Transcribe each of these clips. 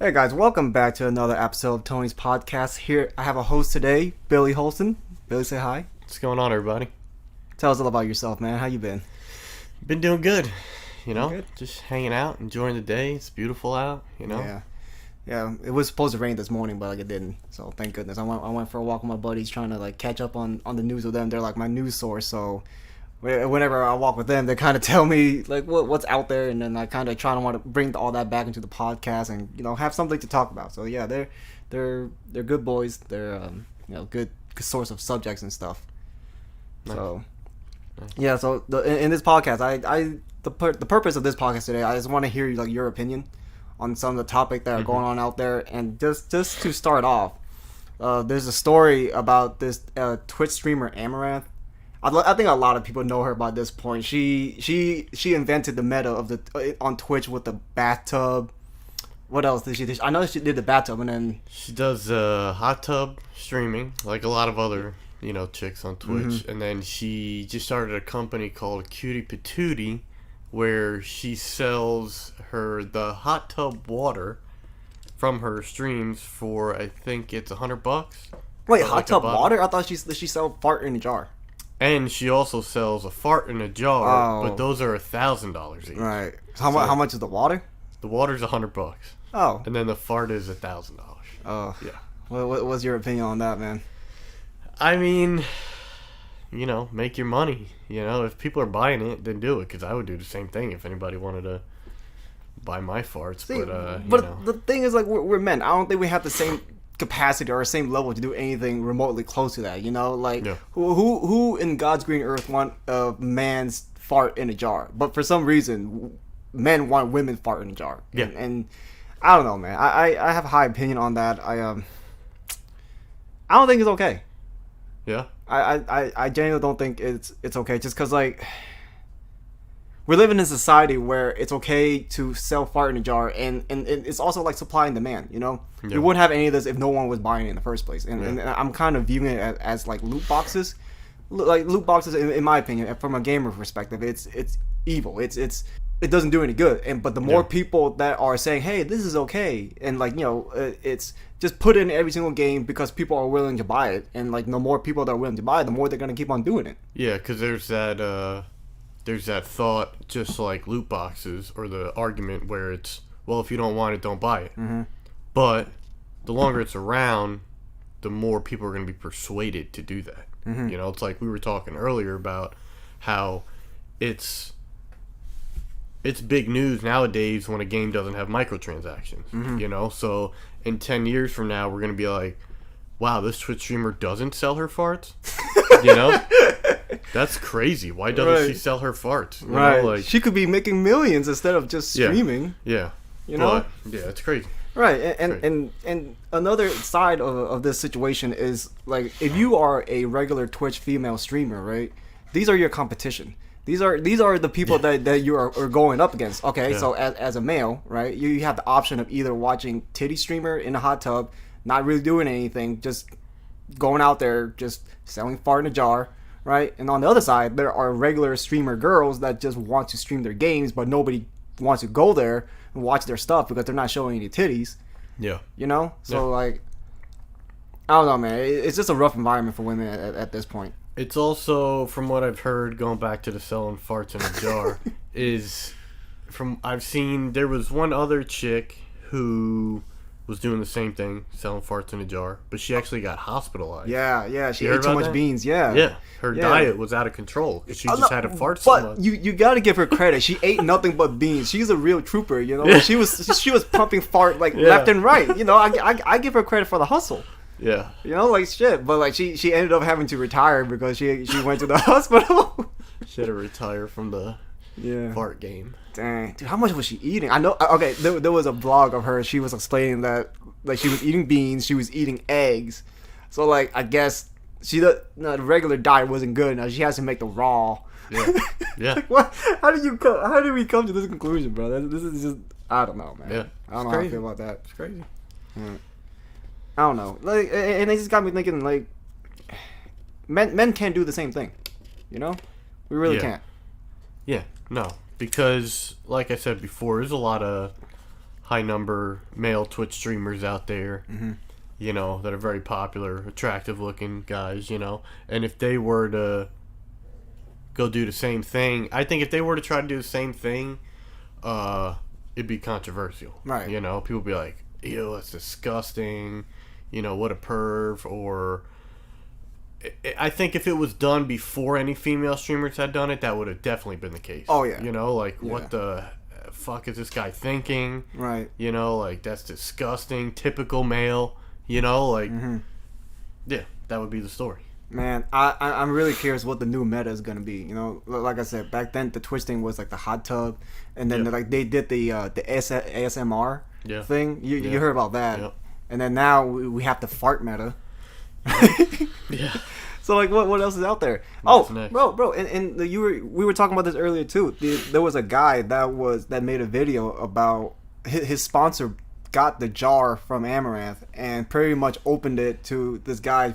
Hey guys, welcome back to another episode of Tony's podcast. Here I have a host today, Billy Holston. Billy, say hi. What's going on, everybody? Tell us all about yourself, man. How you been? Been doing good. Good? Just hanging out, enjoying the day. It's beautiful out. Yeah. Yeah, it was supposed to rain this morning, but it didn't. So thank goodness. I went for a walk with my buddies, trying to catch up on the news with them. They're like my news source, so whenever I walk with them, they kind of tell me what's out there, and then I kind of try to want to bring all that back into the podcast and have something to talk about. So yeah, they're good boys. They're good source of subjects and stuff. Nice. So Nice. yeah, so in this podcast, the purpose of this podcast today, I just want to hear your opinion on some of the topic that are going on out there, and just to start off, there's a story about this Twitch streamer Amaranth. I think a lot of people know her by this point. She invented the meta of the on Twitch with the bathtub. What else did she do? I know she did the bathtub, and then She does hot tub streaming, like a lot of other chicks on Twitch, and then she just started a company called Cutie Patootie, where she sells the hot tub water from her streams for, I think it's $100. wait, For, hot like, a tub bottle. water? I thought she sell fart in a jar. And she also sells a fart in a jar, Oh. but those are $1,000 each. Right. How much is the water? The water's $100, Oh. and then the fart is $1,000. Oh. Yeah. What was your opinion on that, man? I mean, make your money. If people are buying it, then do it. Because I would do the same thing if anybody wanted to buy my farts. See, But the thing is, we're men. I don't think we have the same capacity or same level to do anything remotely close to that. Yeah. Who in God's green earth want a man's fart in a jar? But for some reason, men want women fart in a jar. Yeah. And I don't know, man. I have a high opinion on that. I don't think it's okay. yeah, I genuinely don't think it's okay, just because we're living in a society where it's okay to sell fart in a jar, and it's also like supply and demand. Yeah. We wouldn't have any of this if no one was buying it in the first place, and Yeah. I'm kind of viewing it as like loot boxes. Like loot boxes, in my opinion, from a gamer perspective, it's evil. It doesn't do any good. But the more Yeah. people that are saying, hey, this is okay, and it's just put it in every single game because people are willing to buy it, and the more people that are willing to buy it, the more they're gonna keep on doing it. yeah. Because there's that thought, just like loot boxes, or the argument where it's, well, if you don't want it, don't buy it. Mm-hmm. But the longer it's around, the more people are going to be persuaded to do that. Mm-hmm. It's like we were talking earlier about how it's big news nowadays when a game doesn't have microtransactions. Mm-hmm. So in 10 years from now, we're going to be like, wow, this Twitch streamer doesn't sell her farts? That's crazy. Why doesn't she Right. sell her farts? Right. She could be making millions instead of just Yeah. streaming. Yeah. You know? But, yeah, it's crazy. Right, Right. and another side of this situation is, if you are a regular Twitch female streamer, right? These are your competition. These are the people that you are going up against. Okay, Yeah. so as a male, right, you have the option of either watching titty streamer in a hot tub, not really doing anything, just going out there, just selling fart in a jar, right? And on the other side, there are regular streamer girls that just want to stream their games, but nobody wants to go there and watch their stuff because they're not showing any titties. Yeah. So I don't know, man. It's just a rough environment for women at this point. It's also, from what I've heard, going back to the selling farts in a jar, I've seen, there was one other chick who was doing the same thing, selling farts in a jar, but she actually got hospitalized. Yeah. She You ate heard too about much that? beans. Yeah. Yeah, her Yeah. diet was out of control. She Oh, just no, had to fart so but much. you got to give her credit. She ate nothing but beans. She's a real trooper. Yeah. She was pumping fart Yeah. left and right. I give her credit for the hustle. Yeah. Shit. But she ended up having to retire because she went to the hospital. She had to retire from the Yeah. fart game. Dang, dude, how much was she eating? I know. Okay, there was a vlog of her. She was explaining that she was eating beans, she was eating eggs. So I guess the regular diet wasn't good enough. She has to make the raw. Yeah. Yeah. What? How did we come to this conclusion, bro? This is just, I don't know, man. Yeah. I don't know It's how I crazy. feel about that. It's crazy. I don't know. And it just got me thinking, men can't do the same thing. We really Yeah. can't. Yeah. No. Because, like I said before, there's a lot of high number male Twitch streamers out there, you know, that are very popular, attractive looking guys, you know, and if they were to go do the same thing, I think if they were to try to do the same thing, it'd be controversial. Right. You know, people would be like, ew, that's disgusting, you know, what a perv, or I think if it was done before any female streamers had done it, that would have definitely been the case. Oh, yeah. You know, like, what the fuck is this guy thinking? Right. You know, like, that's disgusting, typical male, you know, like, yeah, that would be the story. Man, I'm really curious what the new meta is gonna be. You know, like I said, back then the Twitch thing was like the hot tub, and then like they did the ASMR thing. You heard about that? Yep. And then now we have the fart meta. Yeah. So like, what else is out there? What's Oh, next? bro, and we were talking about this earlier too. There was a guy that made a video about his sponsor got the jar from Amaranth and pretty much opened it to this guy.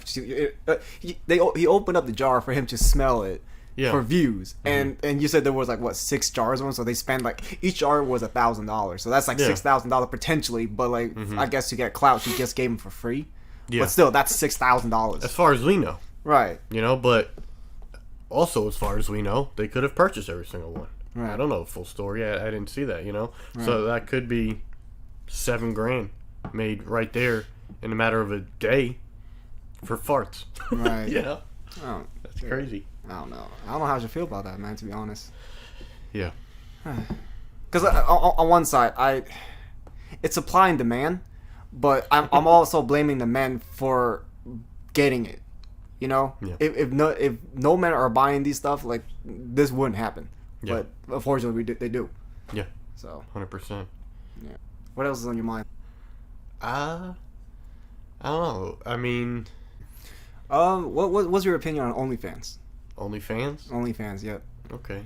He opened up the jar for him to smell it for views, and you said there was like what 6 jars of them, so they spent like each jar was $1,000, so that's like $6,000 potentially. But like I guess to get clout, she just gave him for free. Yeah. But still, that's $6,000. As far as we know. Right. You know, but also as far as we know, they could have purchased every single one. Right. I don't know the full story. I didn't see that, you know? Right. So that could be $7,000 made right there in a matter of a day for farts. Right. You know? Oh, that's crazy. I don't know. I don't know how you feel about that, man, to be honest. Yeah. Because on one side, it's supply and demand, but I'm also blaming the men for getting it. You know, if no men are buying these stuff, like this wouldn't happen. Yeah. But unfortunately, they do. Yeah. So 100%. Yeah. What else is on your mind? I don't know. I mean, what's your opinion on OnlyFans? OnlyFans? OnlyFans, yep. Okay.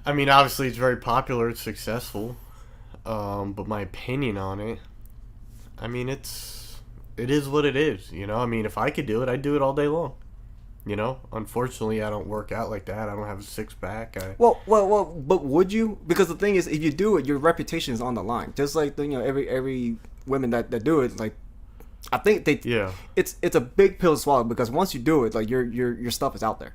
I mean, obviously it's very popular. It's successful. But my opinion on it, I mean, it is what it is, you know? I mean, if I could do it, I'd do it all day long. You know? Unfortunately, I don't work out like that. I don't have a six-pack. Well, but would you? Because the thing is, if you do it, your reputation is on the line. Just like, every women that do it, like, I think they... Yeah. It's a big pill to swallow, because once you do it, like, your stuff is out there.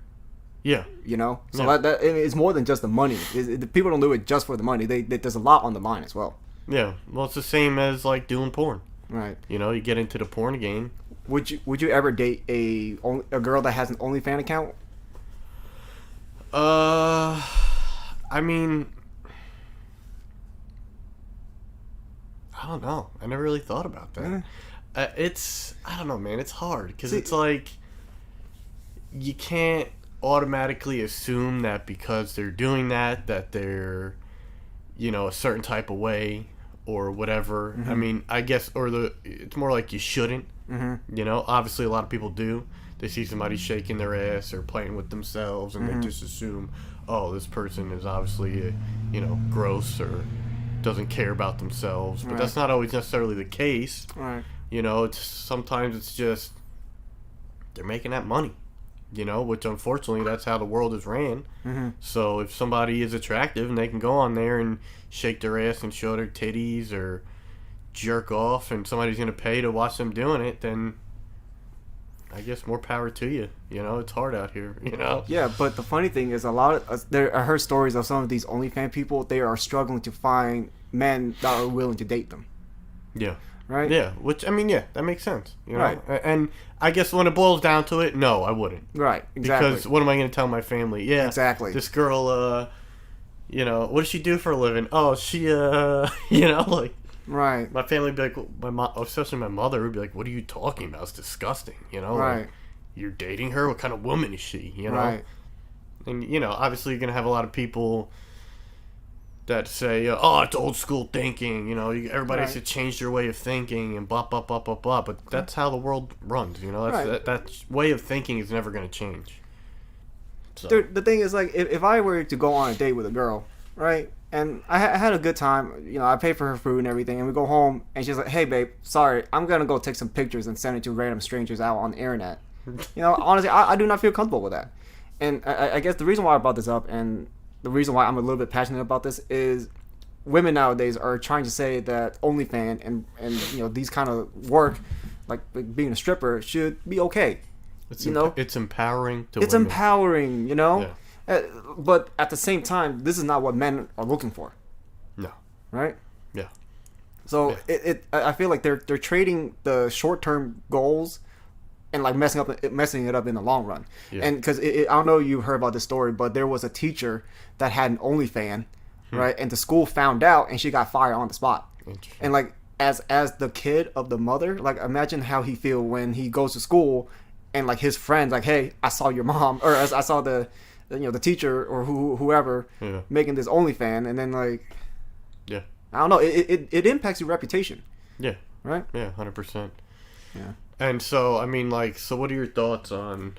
Yeah. You know? So that it's more than just the money. The people don't do it just for the money. There's a lot on the line as well. Yeah. Well, it's the same as, like, doing porn. Right. You know, you get into the porn game. Would you ever date a girl that has an OnlyFans account? I mean, I don't know. I never really thought about that. I don't know, man. It's hard because it's like you can't automatically assume that because they're doing that they're, a certain type of way or whatever. Mm-hmm. I mean, I guess, it's more like you shouldn't. Mm-hmm. You know, obviously a lot of people do. They see somebody shaking their ass or playing with themselves, and they just assume, oh, this person is obviously, gross or doesn't care about themselves. But that's not always necessarily the case. Right. You know, sometimes it's just they're making that money. You know, which unfortunately that's how the world is ran. Mm-hmm. So if somebody is attractive and they can go on there and shake their ass and show their titties or jerk off, and somebody's going to pay to watch them doing it, then I guess more power to you. You know, it's hard out here, you know? Yeah, but the funny thing is I heard stories of some of these OnlyFans people. They are struggling to find men that are willing to date them. Yeah. Right? Yeah, which, I mean, yeah, that makes sense. You know? Right. And I guess when it boils down to it, no, I wouldn't. Right, exactly. Because what am I going to tell my family? Yeah, exactly. This girl, what does she do for a living? Oh, she, like... Right. My family would be like, especially my mother would be like, what are you talking about? It's disgusting, you know? Right. Like, you're dating her? What kind of woman is she, you know? Right. And, obviously you're going to have a lot of people that say, oh, it's old school thinking, everybody has to change their way of thinking and blah, blah, blah, blah, blah. But that's how the world runs, you know? That way of thinking is never going to change. So. The thing is, like, if I were to go on a date with a girl, right? And I had a good time. I paid for her food and everything. And we go home, and she's like, hey, babe, sorry, I'm going to go take some pictures and send it to random strangers out on the internet. Honestly, I do not feel comfortable with that. And I guess the reason why I brought this up, and the reason why I'm a little bit passionate about this, is women nowadays are trying to say that OnlyFans and you know these kind of work, like being a stripper, should be okay. It's You know, it's empowering to it's women. empowering. You know, Yeah. But at the same time, this is not what men are looking for, No. right? Yeah. So Yeah. I feel like they're trading the short term goals and like messing it up in the long run. Yeah. And because I don't know if you heard about this story, but there was a teacher that had an OnlyFans, right? And the school found out, and she got fired on the spot. Interesting. And like as the kid of the mother, like imagine how he feel when he goes to school and like his friends like, hey, I saw your mom, or I saw the the teacher or whoever Yeah. making this OnlyFans, and then like Yeah. I don't know, it impacts your reputation, Yeah. right? Yeah. 100%. Yeah. And so, I mean, like, so what are your thoughts on?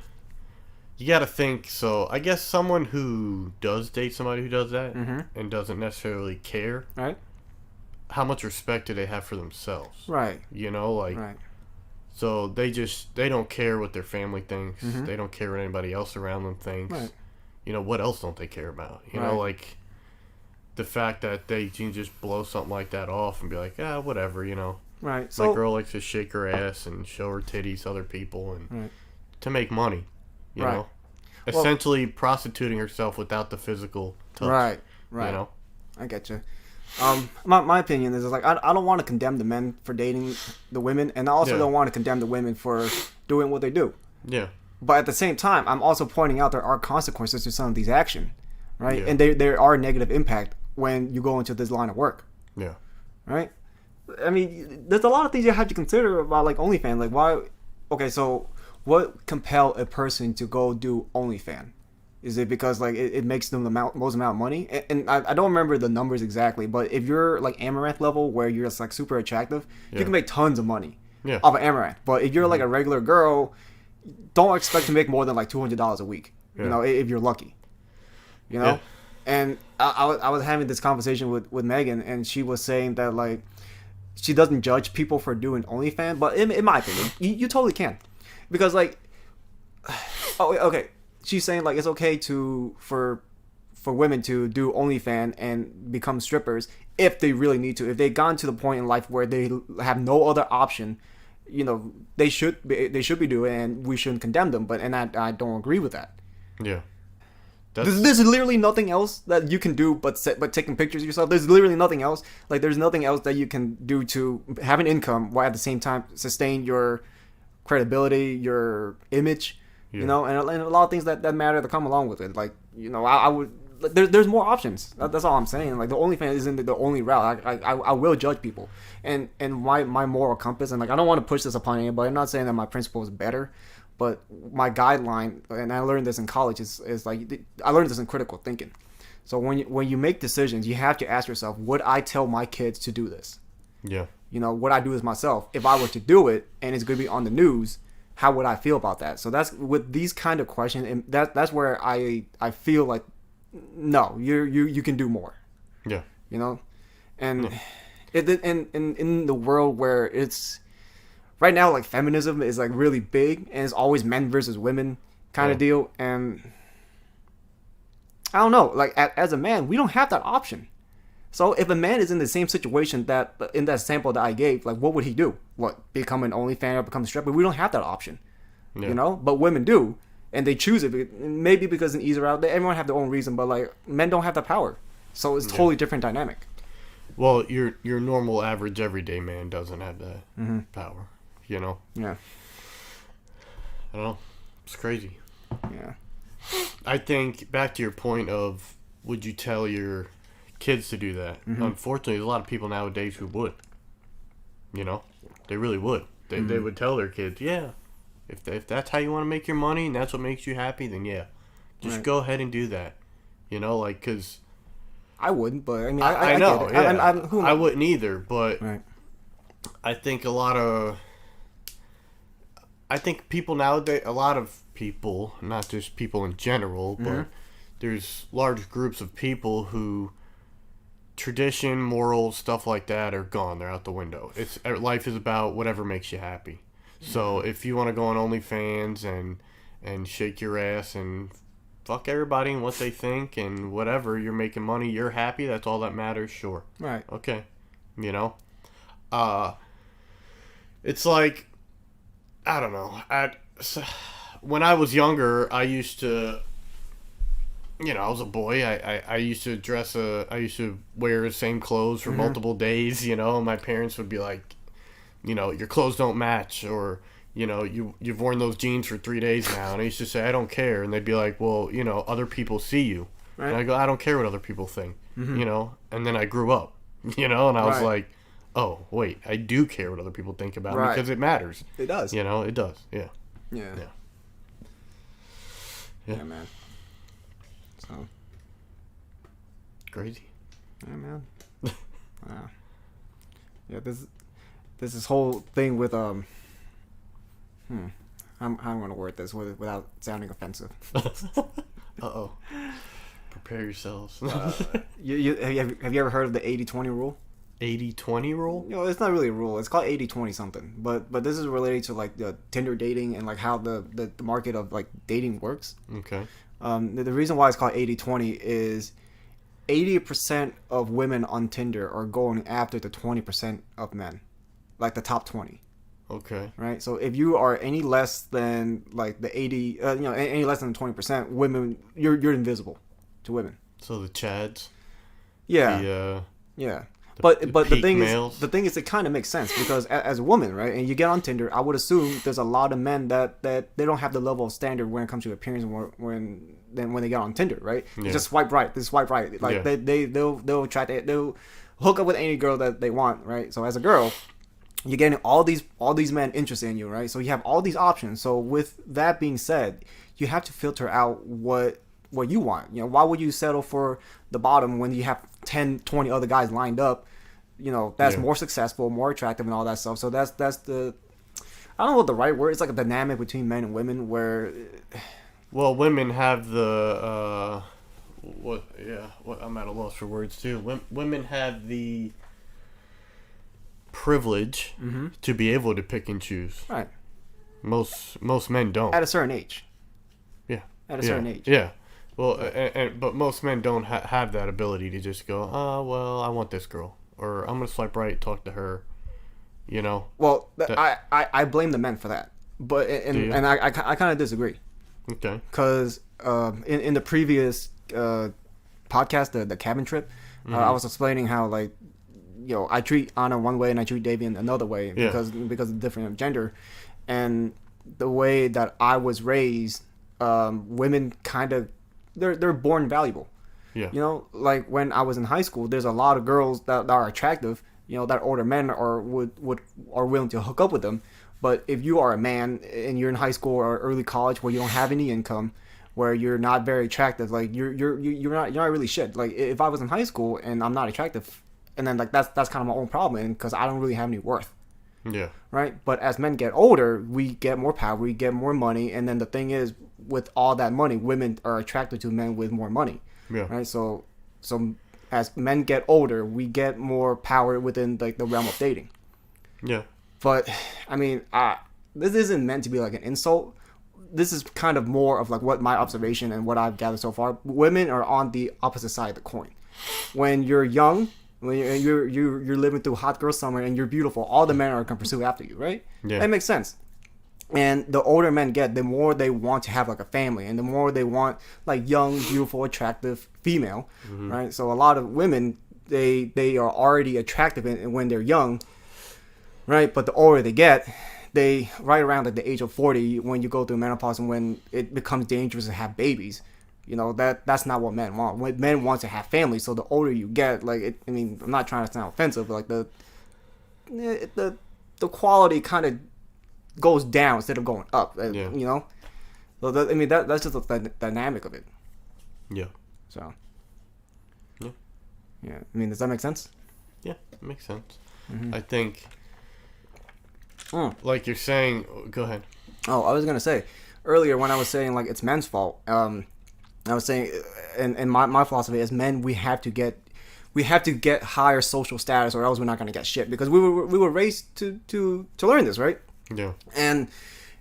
You got to think. So, I guess someone who does date somebody who does that and doesn't necessarily care, Right. how much respect do they have for themselves? Right. You know, like, Right. so they don't care what their family thinks. They don't care what anybody else around them thinks. Right. You know, what else don't they care about? You know, Right. like the fact that they can just blow something like that off and be like, whatever, you know. Right. My So girl likes to shake her ass and show her titties to other people and Right. to make money, you Right. know. Well- Essentially prostituting herself without the physical touch. right. Right. You know. I get you. My opinion is like I don't want to condemn the men for dating the women, and I also Yeah. don't want to condemn the women for doing what they do. Yeah. But at the same time, I'm also pointing out there are consequences to some of these action, right? Yeah. And there are negative impact when you go into this line of work, Yeah. right? I mean, there's a lot of things you have to consider about like OnlyFans. Like why? Okay, so what compel a person to go do OnlyFans? Is it because like it makes them the most amount of money? And I don't remember the numbers exactly, but if you're like Amaranth level where you're just like super attractive, you Yeah. can make tons of money Yeah. off of Amaranth. But if you're like a regular girl, don't expect to make more than like $200 a week. Yeah. You know, if you're lucky. You know, Yeah. and I was having this conversation with Megan, and she was saying that like she doesn't judge people for doing OnlyFans, but in my opinion, you totally can, because like, oh okay, she's saying like it's okay for women to do OnlyFans and become strippers if they really need to, if they've gone to the point in life where they have no other option. You know, they should be doing, and we shouldn't condemn them. But I don't agree with that. Yeah. There's literally nothing else that you can do but taking pictures of yourself. There's literally nothing else. Like there's nothing else that you can do to have an income while at the same time sustain your credibility, your image. Yeah. You know, and a lot of things that matter that come along with it. Like, you know, I would. There's more options. That's all I'm saying. Like the OnlyFans isn't the only route. I will judge people, and my moral compass, and like I don't want to push this upon anybody. I'm not saying that my principle is better, but my guideline, and I learned this in college, is like I learned this in critical thinking. So when you make decisions, you have to ask yourself, would I tell my kids to do this? Yeah. You know, would I do this myself? If I were to do it and it's going to be on the news, how would I feel about that? So that's with these kind of questions, and that's where I feel like no, you can do more. Yeah. You know, and in the world where it's right now, like feminism is like really big, and it's always men versus women kind of deal, and I don't know, like as a man, we don't have that option. So if a man is in the same situation that in that sample that I gave, like what would he do? What, become an OnlyFans or become a stripper? We don't have that option. Yeah. You know, but women do, and they choose it. Maybe because an easier route. Everyone have their own reason, but like men don't have the power, so it's totally different dynamic. Well, your normal, average, everyday man doesn't have that power. You know. Yeah, I don't know. It's crazy. yeah, I think back to your point of would you tell your kids to do that? Unfortunately, there's a lot of people nowadays who would. You know, they really would. They would tell their kids, yeah, if that's how you want to make your money and that's what makes you happy, then yeah, just Right. go ahead and do that. You know, like because I wouldn't, but I mean, I I know, get it. yeah, Who am I wouldn't either, but Right. I think I think people nowadays, a lot of people, not just people in general, but there's large groups of people who tradition, morals, stuff like that are gone. They're out the window. Life is about whatever makes you happy. So if you want to go on OnlyFans and shake your ass and fuck everybody and what they think and whatever. You're making money. You're happy. That's all that matters. Sure. Right. Okay. You know? It's like, I don't know. When I was younger, I used to, I was a boy. I used to I used to wear the same clothes for multiple days, and my parents would be like, your clothes don't match, or, you've worn those jeans for 3 days now. And I used to say, I don't care. And they'd be like, well, other people see you. Right. And I go, I don't care what other people think, and then I grew up, and I was like, oh, wait, I do care what other people think about me because it matters. It does. It does. Yeah. Yeah. Yeah, man. So. Crazy. Yeah, man. Yeah, this whole thing with I'm gonna word this without sounding offensive. Uh-oh. Prepare yourselves. Have you ever heard of the 80-20 rule? 80-20 rule? It's not really a rule. It's called 80-20 something. But this is related to like the Tinder dating and like how the market of like dating works. Okay. The reason why it's called 80-20 is 80% of women on Tinder are going after the 20% of men, like the top 20. Okay. Right. So if you are any less than like the 80, any less than 20%, women, you're invisible to women. So the Chads. Yeah. Yeah. But the thing males. is, it kind of makes sense because as a woman, right, and you get on Tinder, I would assume there's a lot of men that they don't have the level of standard when it comes to appearance when they get on Tinder, right? Yeah. They just swipe right, like they'll try to they'll hook up with any girl that they want, right? So as a girl, you're getting all these men interested in you, right? So you have all these options. So with that being said, you have to filter out what you want. Why would you settle for the bottom when you have 10, 20 other guys lined up? That's more successful, more attractive, and all that stuff. So that's the, I don't know what the right word. It's like a dynamic between men and women where. Well, women have the I'm at a loss for words too. Women have the privilege to be able to pick and choose. Right. Most men don't. At a certain age. Yeah. At a certain age. Yeah. Well, but most men don't have that ability to just go, well, I want this girl, or I'm gonna swipe right, talk to her, Well, I blame the men for that, but and I kind of disagree. Okay. Because in the previous podcast, the cabin trip, I was explaining how like, I treat Anna one way and I treat Davian another way because of the different gender, and the way that I was raised, women kind of. They're born valuable. Yeah. Like when I was in high school, there's a lot of girls that are attractive, that older men are willing to hook up with them. But if you are a man and you're in high school or early college where you don't have any income, where you're not very attractive, like you're not really shit. Like if I was in high school and I'm not attractive, and then like that's kind of my own problem because I don't really have any worth. Yeah. Right? But as men get older, we get more power, we get more money, and then the thing is, with all that money, women are attracted to men with more money. Yeah. Right? So as men get older, we get more power within like the realm of dating. Yeah. But I mean, this isn't meant to be like an insult. This is kind of more of like what my observation and what I've gathered so far. Women are on the opposite side of the coin. When you're young, when you're living through hot girl summer and you're beautiful, all the men are gonna pursue after you, right? Yeah. That makes sense. And the older men get, the more they want to have like a family, and the more they want like young, beautiful, attractive female, right? So a lot of women, they are already attractive when they're young, right? But the older they get, they right around like the age of 40, when you go through menopause and when it becomes dangerous to have babies. That's not what men want. What men want to have families. So the older you get, like I'm not trying to sound offensive, but like the quality kind of goes down instead of going up. So that's just the dynamic of it. Yeah. So. Yeah. Yeah. Does that make sense? Yeah, it makes sense. I think. Like you're saying, go ahead. Oh, I was gonna say earlier when I was saying like it's men's fault. I was saying, and my philosophy is men, we have to get higher social status, or else we're not gonna get shit, because we were raised to learn this, right? Yeah. And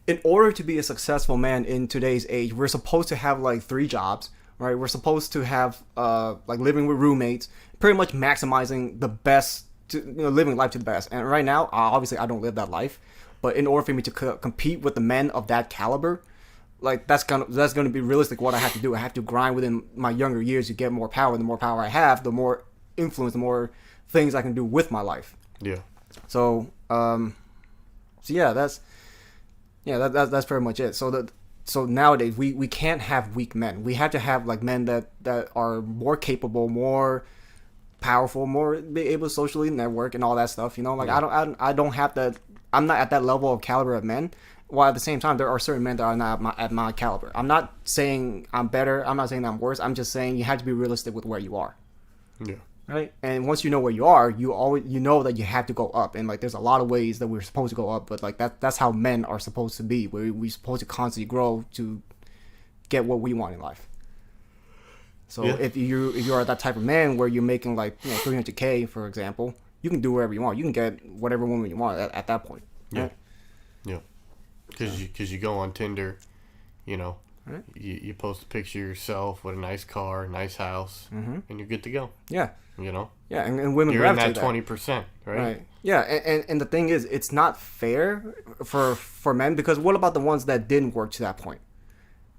in order to be a successful man in today's age, we're supposed to have like 3 jobs, right? We're supposed to have like living with roommates, pretty much maximizing the best, living life to the best. And right now, obviously, I don't live that life, but in order for me to compete with the men of that caliber, like that's gonna be realistic. What I have to do, I have to grind within my younger years to get more power. The more power I have, the more influence, the more things I can do with my life. Yeah. So, that's pretty much it. So nowadays we can't have weak men. We have to have like men that are more capable, more powerful, more be able to socially network and all that stuff. Like yeah. I don't have that. I'm not at that level of caliber of men. While at the same time, there are certain men that are not at my caliber. I'm not saying I'm better. I'm not saying I'm worse. I'm just saying you have to be realistic with where you are. Yeah. Right. And once you know where you are, you know that you have to go up. And like, there's a lot of ways that we're supposed to go up. But like that's how men are supposed to be. We're supposed to constantly grow to get what we want in life. So yeah. if you are that type of man where you're making like $300K, for example, you can do whatever you want. You can get whatever woman you want at that point. Yeah. Right? Yeah. Because you go on Tinder, right. you post a picture of yourself with a nice car, nice house, and you're good to go. Yeah. Yeah, and women you're in that 20%, right? Right. Yeah, and the thing is, it's not fair for men, because what about the ones that didn't work to that point?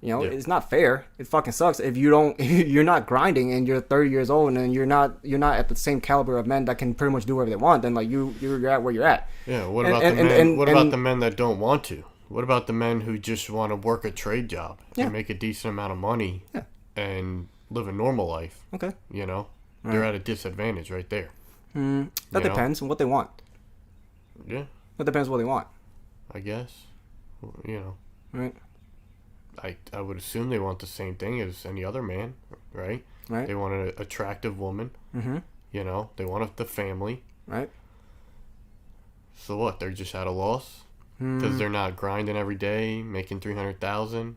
Yeah. It's not fair. It fucking sucks if you're not grinding and you're 30 years old and you're not at the same caliber of men that can pretty much do whatever they want. Then like you're at where you're at. Yeah. What about the men? What about the men that don't want to? What about the men who just want to work a trade job and make a decent amount of money and live a normal life? Okay. They're at a disadvantage right there. That depends on what they want. Yeah. That depends what they want. I guess. Right. I would assume they want the same thing as any other man, right? Right. They want an attractive woman. Mm-hmm. They want the family. Right. So what? They're just at a loss because they're not grinding every day, making $300,000.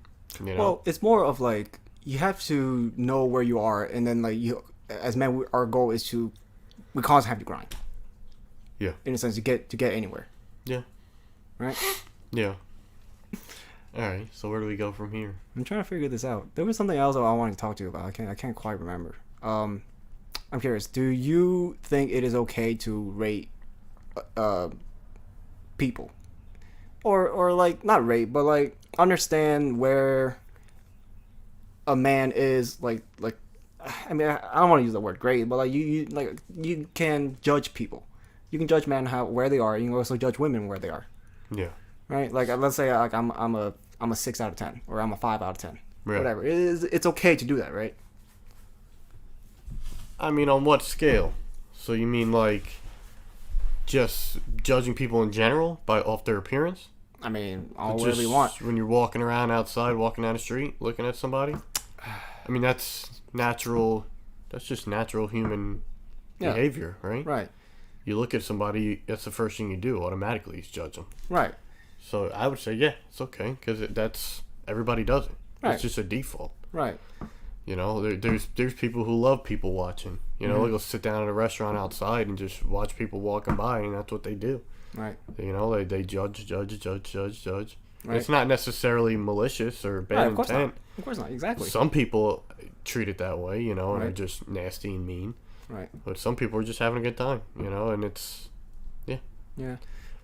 Well, it's more of like you have to know where you are, and then like as men, our goal is we constantly have to grind. Yeah. In a sense, to get anywhere. Yeah. Right. Yeah. All right. So where do we go from here? I'm trying to figure this out. There was something else I wanted to talk to you about. I can't quite remember. I'm curious. Do you think it is okay to rate people, or like not rate, but like understand where a man is like? I mean, I don't want to use the word grade, but like you can judge people. You can judge men where they are. You can also judge women where they are. Yeah. Right. Like let's say like I'm a 6 out of 10 or I'm a 5 out of 10. Right. Whatever. It's okay to do that, right? I mean, on what scale? So you mean like just judging people in general off their appearance? I mean, whatever you want. When you're walking around outside, walking down the street, looking at somebody. I mean, that's natural. That's just natural human behavior, right? Right. You look at somebody, that's the first thing you do automatically is judge them. Right. So I would say, yeah, it's okay because that's everybody does it. Right. It's just a default. Right. There's people who love people watching. They'll go sit down at a restaurant outside and just watch people walking by, and that's what they do. Right. They judge. Right. It's not necessarily malicious or bad intent. Of course not. Exactly. Some people treat it that way, and are just nasty and mean. Right. But some people are just having a good time, and it's, yeah. Yeah.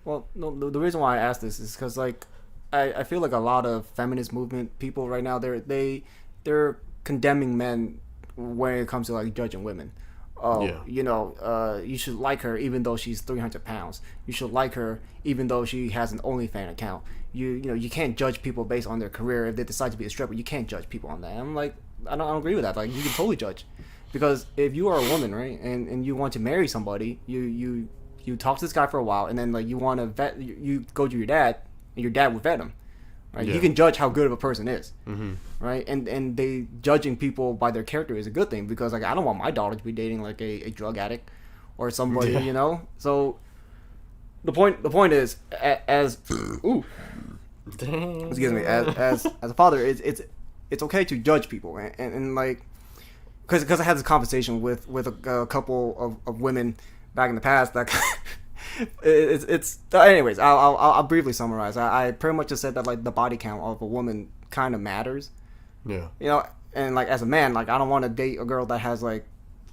Well, no, the reason why I asked this is because, like, I feel like a lot of feminist movement people right now, they're condemning men when it comes to, like, judging women. You should like her even though she's 300 pounds. You should like her even though she has an OnlyFans account. You can't judge people based on their career. If they decide to be a stripper, you can't judge people on that. I'm like, I don't agree with that. Like, you can totally judge. Because if you are a woman, right, and you want to marry somebody, you talk to this guy for a while, and then like you want to vet, you go to your dad, and your dad will vet him, right? Yeah. You can judge how good of a person is, right? And they judging people by their character is a good thing, because like I don't want my daughter to be dating like a drug addict or somebody, So the point is, as excuse me, as a father, it's okay to judge people, and like. Because I had this conversation with a couple of women back in the past that it's anyways. I'll briefly summarize. I pretty much just said that like the body count of a woman kind of matters. Yeah. You know, and like as a man, like I don't want to date a girl that has like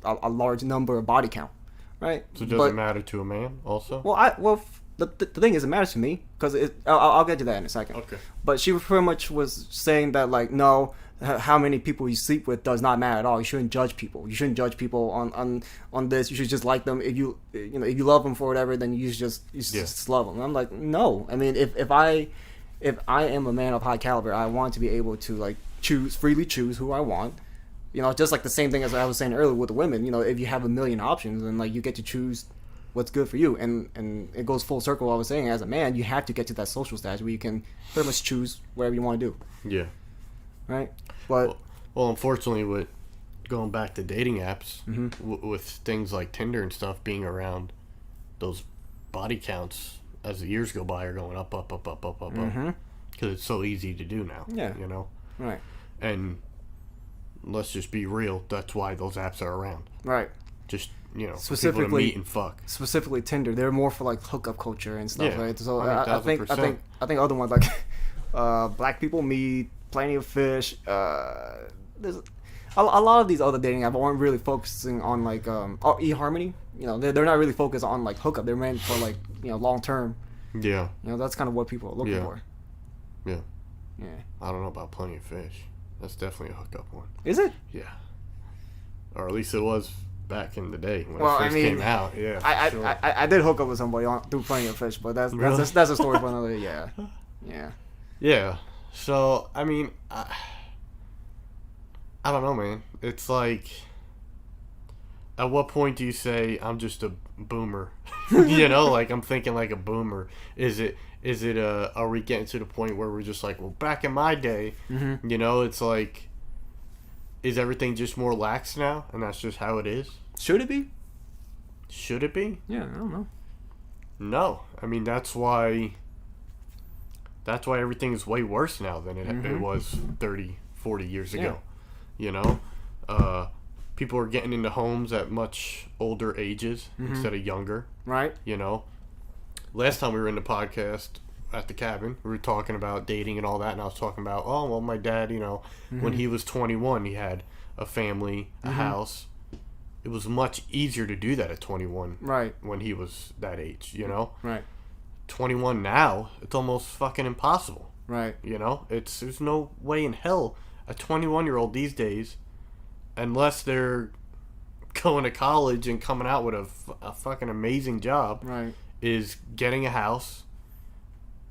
a large number of body count, right? So does it matter to a man also? Well, the thing is, it matters to me because I'll get to that in a second. Okay. But she pretty much was saying that like no, how many people you sleep with does not matter at all. You shouldn't judge people. You shouldn't judge people on this. You should just like them. If you love them for whatever, then you just love them. And I'm like, no. I mean, if I am a man of high caliber, I want to be able to like freely choose who I want. You know, just like the same thing as I was saying earlier with the women. You know, if you have a million options, then like you get to choose what's good for you, and it goes full circle. What I was saying, as a man, you have to get to that social status where you can pretty much choose whatever you want to do. Yeah. Right. But well, unfortunately, with going back to dating apps, with things like Tinder and stuff being around, those body counts as the years go by are going up, because it's so easy to do now. Yeah. You know. Right. And let's just be real. That's why those apps are around. Right. Just for specifically people to meet and fuck. Specifically Tinder, they're more for like hookup culture and stuff, Yeah, right? So 100,000%. I think other ones like Black People Meet, Plenty of Fish. There's a lot of these other dating apps aren't really focusing on like eHarmony. You know, they're not really focused on like hookup. They're meant for like long term. Yeah. You know, that's kind of what people are looking for. Yeah. Yeah. I don't know about Plenty of Fish. That's definitely a hookup one. Is it? Yeah. Or at least it was back in the day when it first I mean, came out. Yeah. I did hook up with somebody through Plenty of Fish, but that's a story for another. Yeah. Yeah. Yeah. So I mean, I don't know, man. It's like, at what point do you say I'm just a boomer? Like I'm thinking like a boomer. Is it are we getting to the point where we're just like, well, back in my day, it's like, is everything just more lax now, and that's just how it is? Should it be? Should it be? Yeah, I don't know. No, I mean that's why everything is way worse now than it was 30, 40 years ago. People are getting into homes at much older ages instead of younger. Right. Last time we were in the podcast at the cabin, we were talking about dating and all that, and I was talking about, oh, well, my dad, when he was 21, he had a family, a house. It was much easier to do that at 21. Right. When he was that age, Right. 21 now, it's almost fucking impossible. Right. There's no way in hell a 21-year-old these days, unless they're going to college and coming out with a fucking amazing job, right, is getting a house.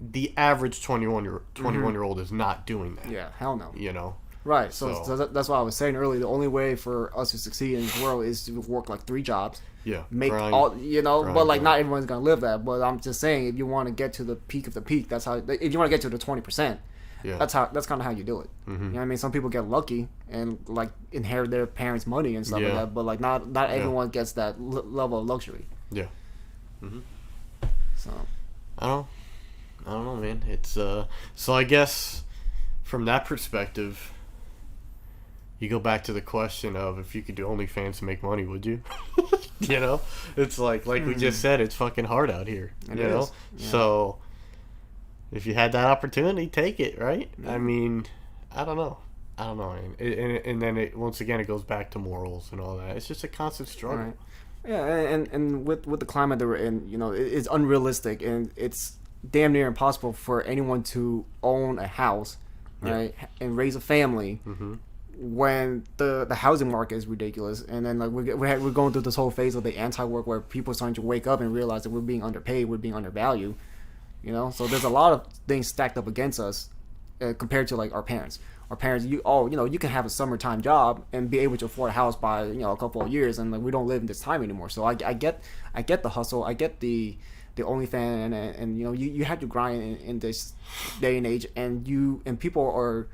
The average 21-year-old is not doing that. Yeah, hell no. Right. So that's what I was saying earlier. The only way for us to succeed in this world is to work like 3 jobs. Yeah. Make grind, but like not everyone's gonna live that. But I'm just saying, if you want to get to the peak of the peak, that's how. If you want to get to the 20%, that's kind of how you do it. You know what I mean? Some people get lucky and like inherit their parents' money and stuff like that. But like not everyone gets that level of luxury. Yeah. So. I don't know, man. It's so I guess from that perspective, you go back to the question of, if you could do OnlyFans to make money, would you? It's like we just said, it's fucking hard out here. It is. Yeah. So if you had that opportunity, take it, right? I mean, I don't know, man. And then once again, it goes back to morals and all that. It's just a constant struggle. Right. Yeah, and with the climate that we're in, it's unrealistic, and it's damn near impossible for anyone to own a house, right, and raise a family when the housing market is ridiculous. And then like we're going through this whole phase of the anti-work, where people are starting to wake up and realize that we're being underpaid, we're being undervalued. So there's a lot of things stacked up against us compared to like our parents. Our parents, you can have a summertime job and be able to afford a house by a couple of years, and like we don't live in this time anymore. So I get the hustle, I get the OnlyFans, and you have to grind in this day and age, and people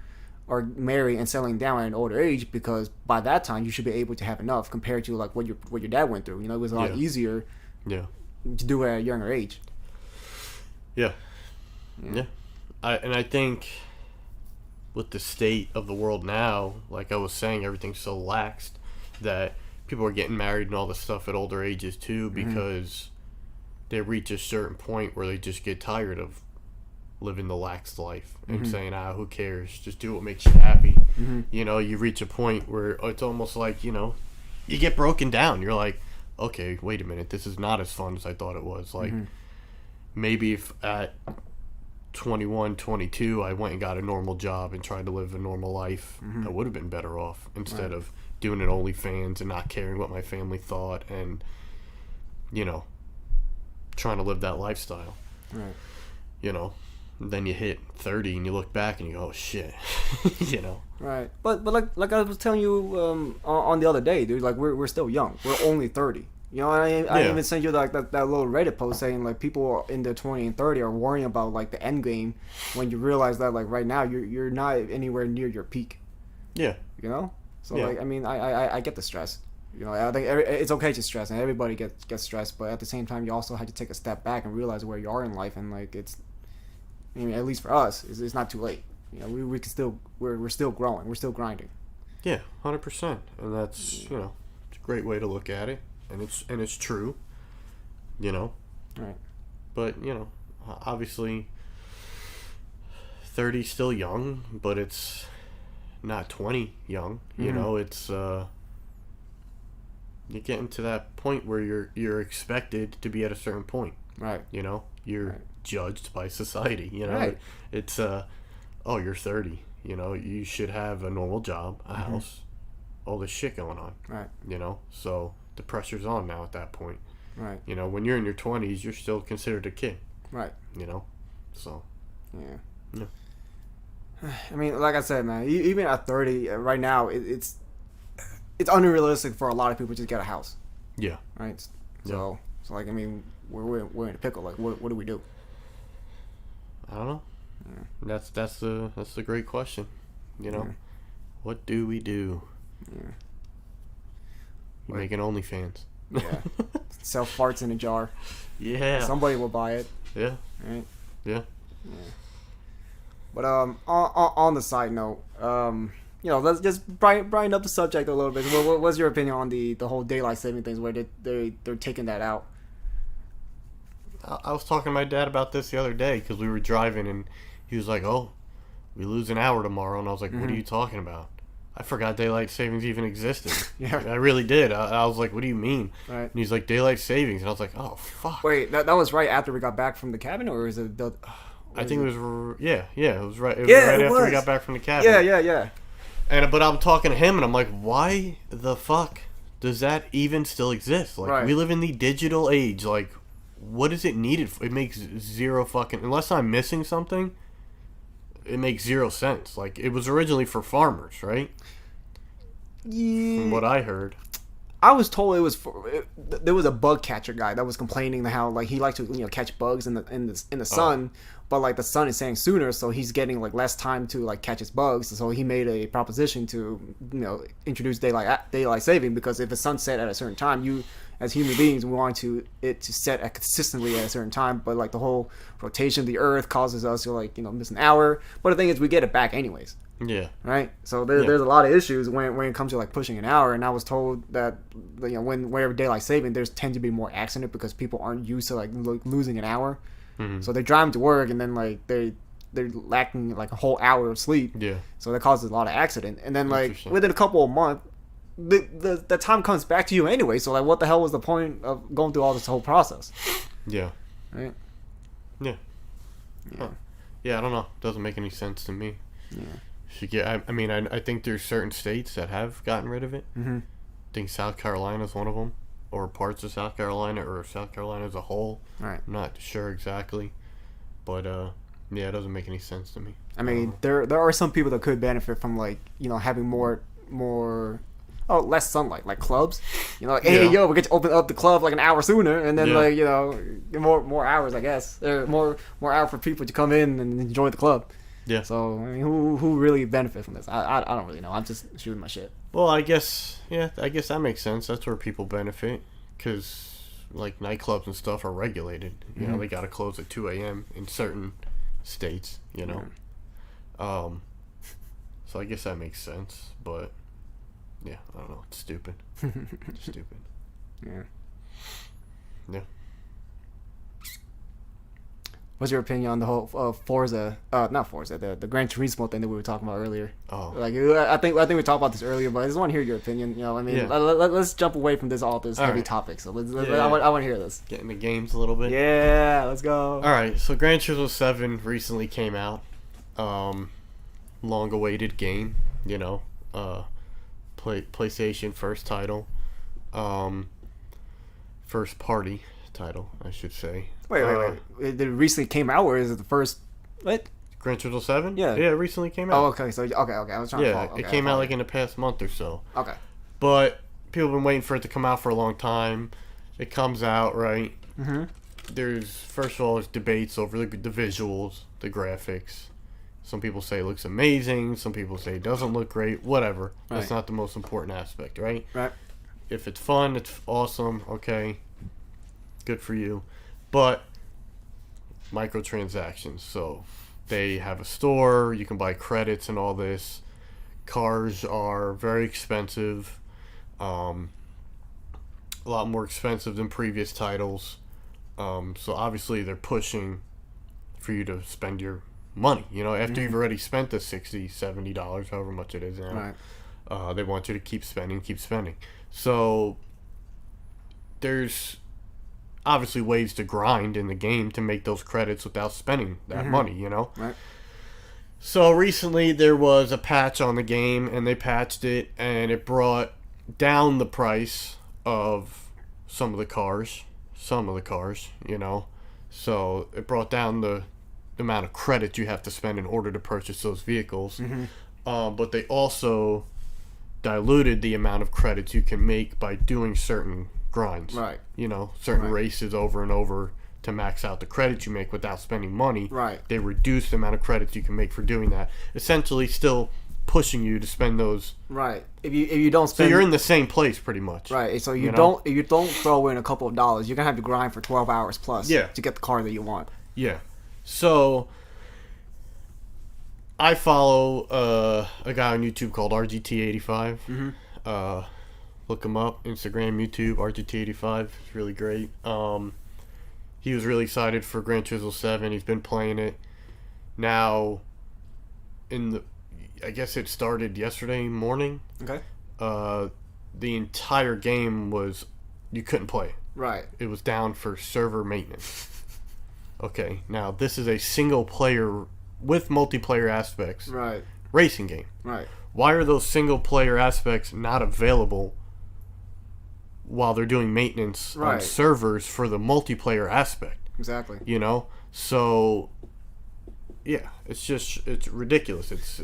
are married and settling down at an older age, because by that time you should be able to have enough, compared to like what your dad went through. It was a lot easier to do it at a younger age. Yeah. I think with the state of the world now, like I was saying, everything's so laxed that people are getting married and all this stuff at older ages too, because they reach a certain point where they just get tired of living the lax life and saying, who cares? Just do what makes you happy. You know, you reach a point where it's almost like, you know, you get broken down. You're like, okay, wait a minute, this is not as fun as I thought it was. Like, maybe if at 21, 22, I went and got a normal job and tried to live a normal life, I would have been better off instead of doing an OnlyFans and not caring what my family thought and, you know, trying to live that lifestyle. Right. You know, then you hit 30 and you look back and you go, oh shit. You know. Right. But like I was telling you on the other day, dude, like we're still young. We're only 30. You know, I even sent you like that little Reddit post saying like people in their 20 and 30 are worrying about like the end game when you realize that like right now you're not anywhere near your peak. Yeah. You know? So like I mean I get the stress. You know, I think it's okay to stress and everybody gets stressed, but at the same time you also have to take a step back and realize where you are in life, and like it's, I mean, at least for us, it's not too late. You know, we can still we're still growing, we're still grinding. Yeah, 100%, and that's, you know, it's a great way to look at it, and it's true. You know. Right. But you know, obviously, 30's still young, but it's not 20 young. You know, it's you're getting to that point where you're expected to be at a certain point. Right. You know, you're judged by society. You know, Right. It's oh, you're 30. You know, you should have a normal job, a house, all this shit going on. Right. You know, so the pressure's on now at that point. Right. You know, when you're in your 20s, you're still considered a kid. Right. You know, so. Yeah. I mean, like I said, man, even at 30, right now, it's unrealistic for a lot of people to just get a house. Yeah. Right. So like, I mean, we're in a pickle. Like, what do we do? I don't know. Yeah. That's the great question. You know, what do we do? Yeah. You make an OnlyFans. Yeah. Sell farts in a jar. Yeah. Somebody will buy it. Yeah. Right. Yeah. But on the side note, you know, let's just brighten up the subject a little bit. What's your opinion on the whole daylight saving things, where they're taking that out? I was talking to my dad about this the other day because we were driving and he was like, "Oh, we lose an hour tomorrow," and I was like, "What are you talking about? I forgot daylight savings even existed." Yeah. I really did. I was like, "What do you mean?" Right. And he's like, "Daylight savings," and I was like, "Oh fuck." Wait, that was right after we got back from the cabin, or is it? I think it was it was right. It was Yeah, right it after was. we got back from the cabin. Yeah. But I'm talking to him and I'm like, why the fuck does that even still exist? Like, Right. we live in the digital age. Like, what is it needed for? It makes zero fucking, unless I'm missing something, it makes zero sense. Like, it was originally for farmers, right? Yeah. From what I heard. I was told it was there was a bug catcher guy that was complaining how like he likes to catch bugs in the sun, but like the sun is setting sooner, so he's getting like less time to like catch his bugs. So he made a proposition to introduce daylight saving, because if the sun set at a certain time, you as human beings we want it to set consistently at a certain time, but like the whole rotation of the Earth causes us to miss an hour. But the thing is, we get it back anyways. Yeah. Right. So there's a lot of issues when it comes to like pushing an hour. And I was told that whenever daylight saving, there's tend to be more accident because people aren't used to like losing an hour. Mm-hmm. So they're driving to work and then like they're lacking like a whole hour of sleep. Yeah. So that causes a lot of accident. And then like within a couple of months, the time comes back to you anyway. So like, what the hell was the point of going through all this whole process? Yeah. Right. Yeah. Huh. Yeah. I don't know. Doesn't make any sense to me. Yeah. I think there's certain states that have gotten rid of it. Mm-hmm. I think South Carolina is one of them, or parts of South Carolina, or South Carolina as a whole. Right. I'm not sure exactly, but yeah, it doesn't make any sense to me. I mean, there are some people that could benefit from having less sunlight, like clubs. Hey, we get to open up the club like an hour sooner, and then more hours, I guess. There are more hours for people to come in and enjoy the club. Yeah. So I mean, who really benefit from this? I don't really know. I'm just shooting my shit. Well, I guess that makes sense. That's where people benefit, because like nightclubs and stuff are regulated. You know, they gotta close at 2 a.m. in certain states. So I guess that makes sense. But yeah, I don't know. It's stupid. Stupid. Yeah. Yeah. What's your opinion on the whole Forza? Not Forza, the Gran Turismo thing that we were talking about earlier. Oh, Like, I think we talked about this earlier, but I just want to hear your opinion. You know, I mean, Yeah. let's jump away from this heavy right. topic. So Yeah. I want to hear this. getting the games a little bit. Yeah, let's go. All right, so Gran Turismo 7 recently came out. Long-awaited game, you know. PlayStation first title. First party title, I should say. Wait. It recently came out, or is it the first? What? Gran Turismo 7? Yeah. Yeah, it recently came Oh, out. okay. So okay. I was trying to Yeah, follow. it Okay, came I out follow like in the past month or so. you. Okay. But people have been waiting for it to come out for a long time. It comes out, right? Mhm. First of all, there's debates over the visuals, the graphics. Some people say it looks amazing. Some people say it doesn't look great. Whatever. That's Right. not the most important aspect, right? Right. If it's fun, it's awesome. Okay. Good for you. But microtransactions. So they have a store. You can buy credits and all this. Cars are very expensive. A lot more expensive than previous titles. So obviously they're pushing for you to spend your money. You know, after you've already spent the $60, $70, however much it is now, Right. they want you to keep spending. So there's obviously ways to grind in the game to make those credits without spending that money, you know? Right. So recently there was a patch on the game, and they patched it, and it brought down the price of some of the cars, you know? So it brought down the amount of credit you have to spend in order to purchase those vehicles. But they also diluted the amount of credits you can make by doing certain grinds. Right. You know, certain Right. races over and over to max out the credits you make without spending money. Right. They reduce the amount of credits you can make for doing that. Essentially still pushing you to spend those. Right. If you don't So spend, you're in the same place pretty much. right. So you you know? don't if you don't throw in a couple of dollars, you're gonna have to grind for 12 hours plus. Yeah. To get the car that you want. Yeah. So I follow a guy on YouTube called RGT85. Look him up, Instagram, YouTube, RGT85. It's really great. He was really excited for Gran Turismo 7. He's been playing it. Now, I guess it started yesterday morning. Okay. The entire game you couldn't play it. Right. It was down for server maintenance. Okay, now this is a single player with multiplayer aspects Right. racing game. Right. Why are those single player aspects not available while they're doing maintenance on Right. servers for the multiplayer aspect? Exactly. You know? So yeah, it's ridiculous. It's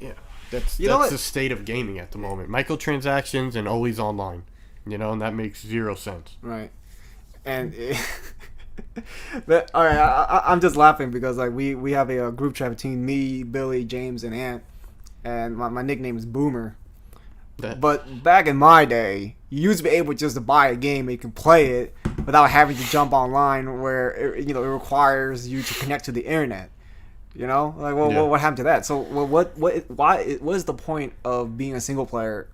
yeah. That's You know what? the state of gaming at the moment. Microtransactions and always online. You know, and that makes zero sense. Right. And but all right, I'm just laughing because like we have a group chat between me, Billy, James, and Ant, and my nickname is Boomer. But back in my day, you used to be able just to buy a game and you can play it without having to jump online, where it requires you to connect to the internet. You know, like what happened to that? So what is the point of being a single player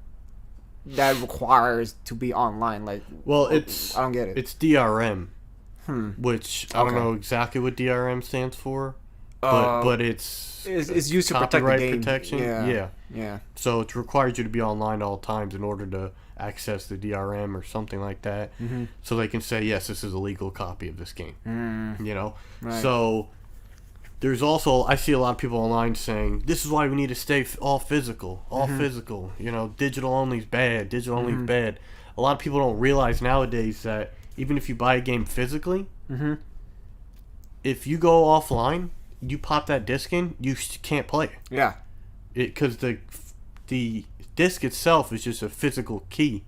that requires to be online? Like, Well, I don't get it. It's DRM, which I don't Okay. know exactly what DRM stands for, but it's used to protect the copyright game. protection. Yeah. So it requires you to be online at all times in order to access the DRM or something like that. So they can say, yes, this is a legal copy of this game. You know? Right. So there's also, I see a lot of people online saying, this is why we need to stay all physical. Physical. You know, digital only's bad. Digital only's bad. A lot of people don't realize nowadays that even if you buy a game physically, if you go offline, you pop that disc in, you can't play it. Yeah. Because the disc itself is just a physical key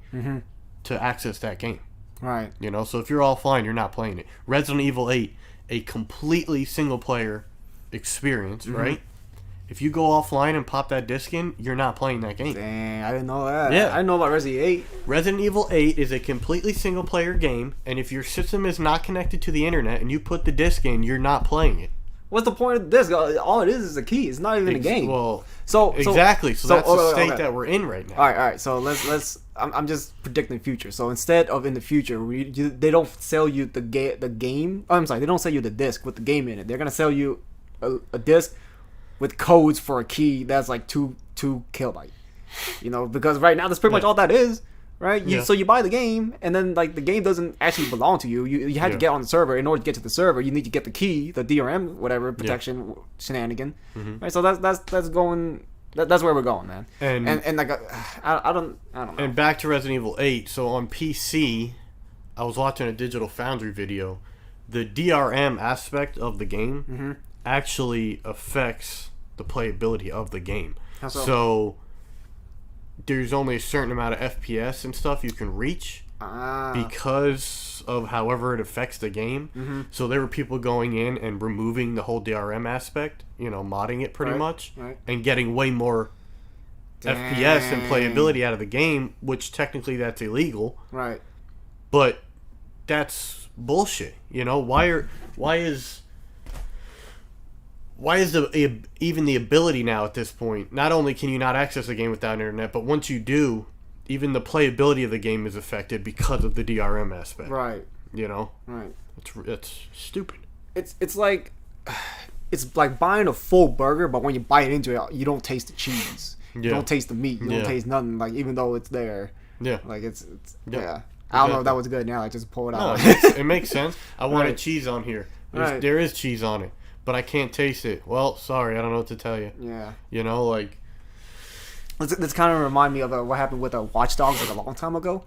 to access that game. Right. You know, so if you're offline, you're not playing it. Resident Evil 8, a completely single player experience, right? If you go offline and pop that disc in, you're not playing that game. Dang, I didn't know that. Yeah. I didn't know about Resident Evil 8. Resident Evil 8 is a completely single player game, and if your system is not connected to the internet and you put the disc in, you're not playing it. What's the point of this? All it is a key. It's not even a game. Well, So exactly. So that's the state okay. that we're in right now. All right. So let's I'm just predicting the future. So instead of in the future, they don't sell you the game. Oh, I'm sorry, they don't sell you the disc with the game in it. They're gonna sell you a disc with codes for a key that's like 2 kilobyte. You know, because right now that's pretty much all that is, right? So you buy the game, and then like the game doesn't actually belong to you. You had to get on the server. In order to get to the server, you need to get the key, the DRM, whatever protection shenanigan, right? So that's going. That's where we're going, man. And like I don't know. And back to Resident Evil 8. So on PC, I was watching a Digital Foundry video. The DRM aspect of the game actually affects the playability of the game. How so? So there's only a certain amount of FPS and stuff you can reach because of however it affects the game. So there were people going in and removing the whole DRM aspect, you know, modding it pretty much, and getting way more FPS and playability out of the game, which technically that's illegal. Right. But that's bullshit. You know, why is even the ability now at this point? Not only can you not access the game without internet, but once you do, even the playability of the game is affected because of the DRM aspect. Right. You know. Right. It's stupid. It's like buying a full burger, but when you bite into it, you don't taste the cheese. You don't taste the meat. You don't taste nothing. Like even though it's there. Yeah. Like it's yeah. I don't know if that was good. Now I just pull it out. No, it makes sense. I wanted cheese on here. There is cheese on it, but I can't taste it. Well, sorry, I don't know what to tell you. Yeah. You know, like. This kind of remind me of what happened with Watch Dogs like a long time ago.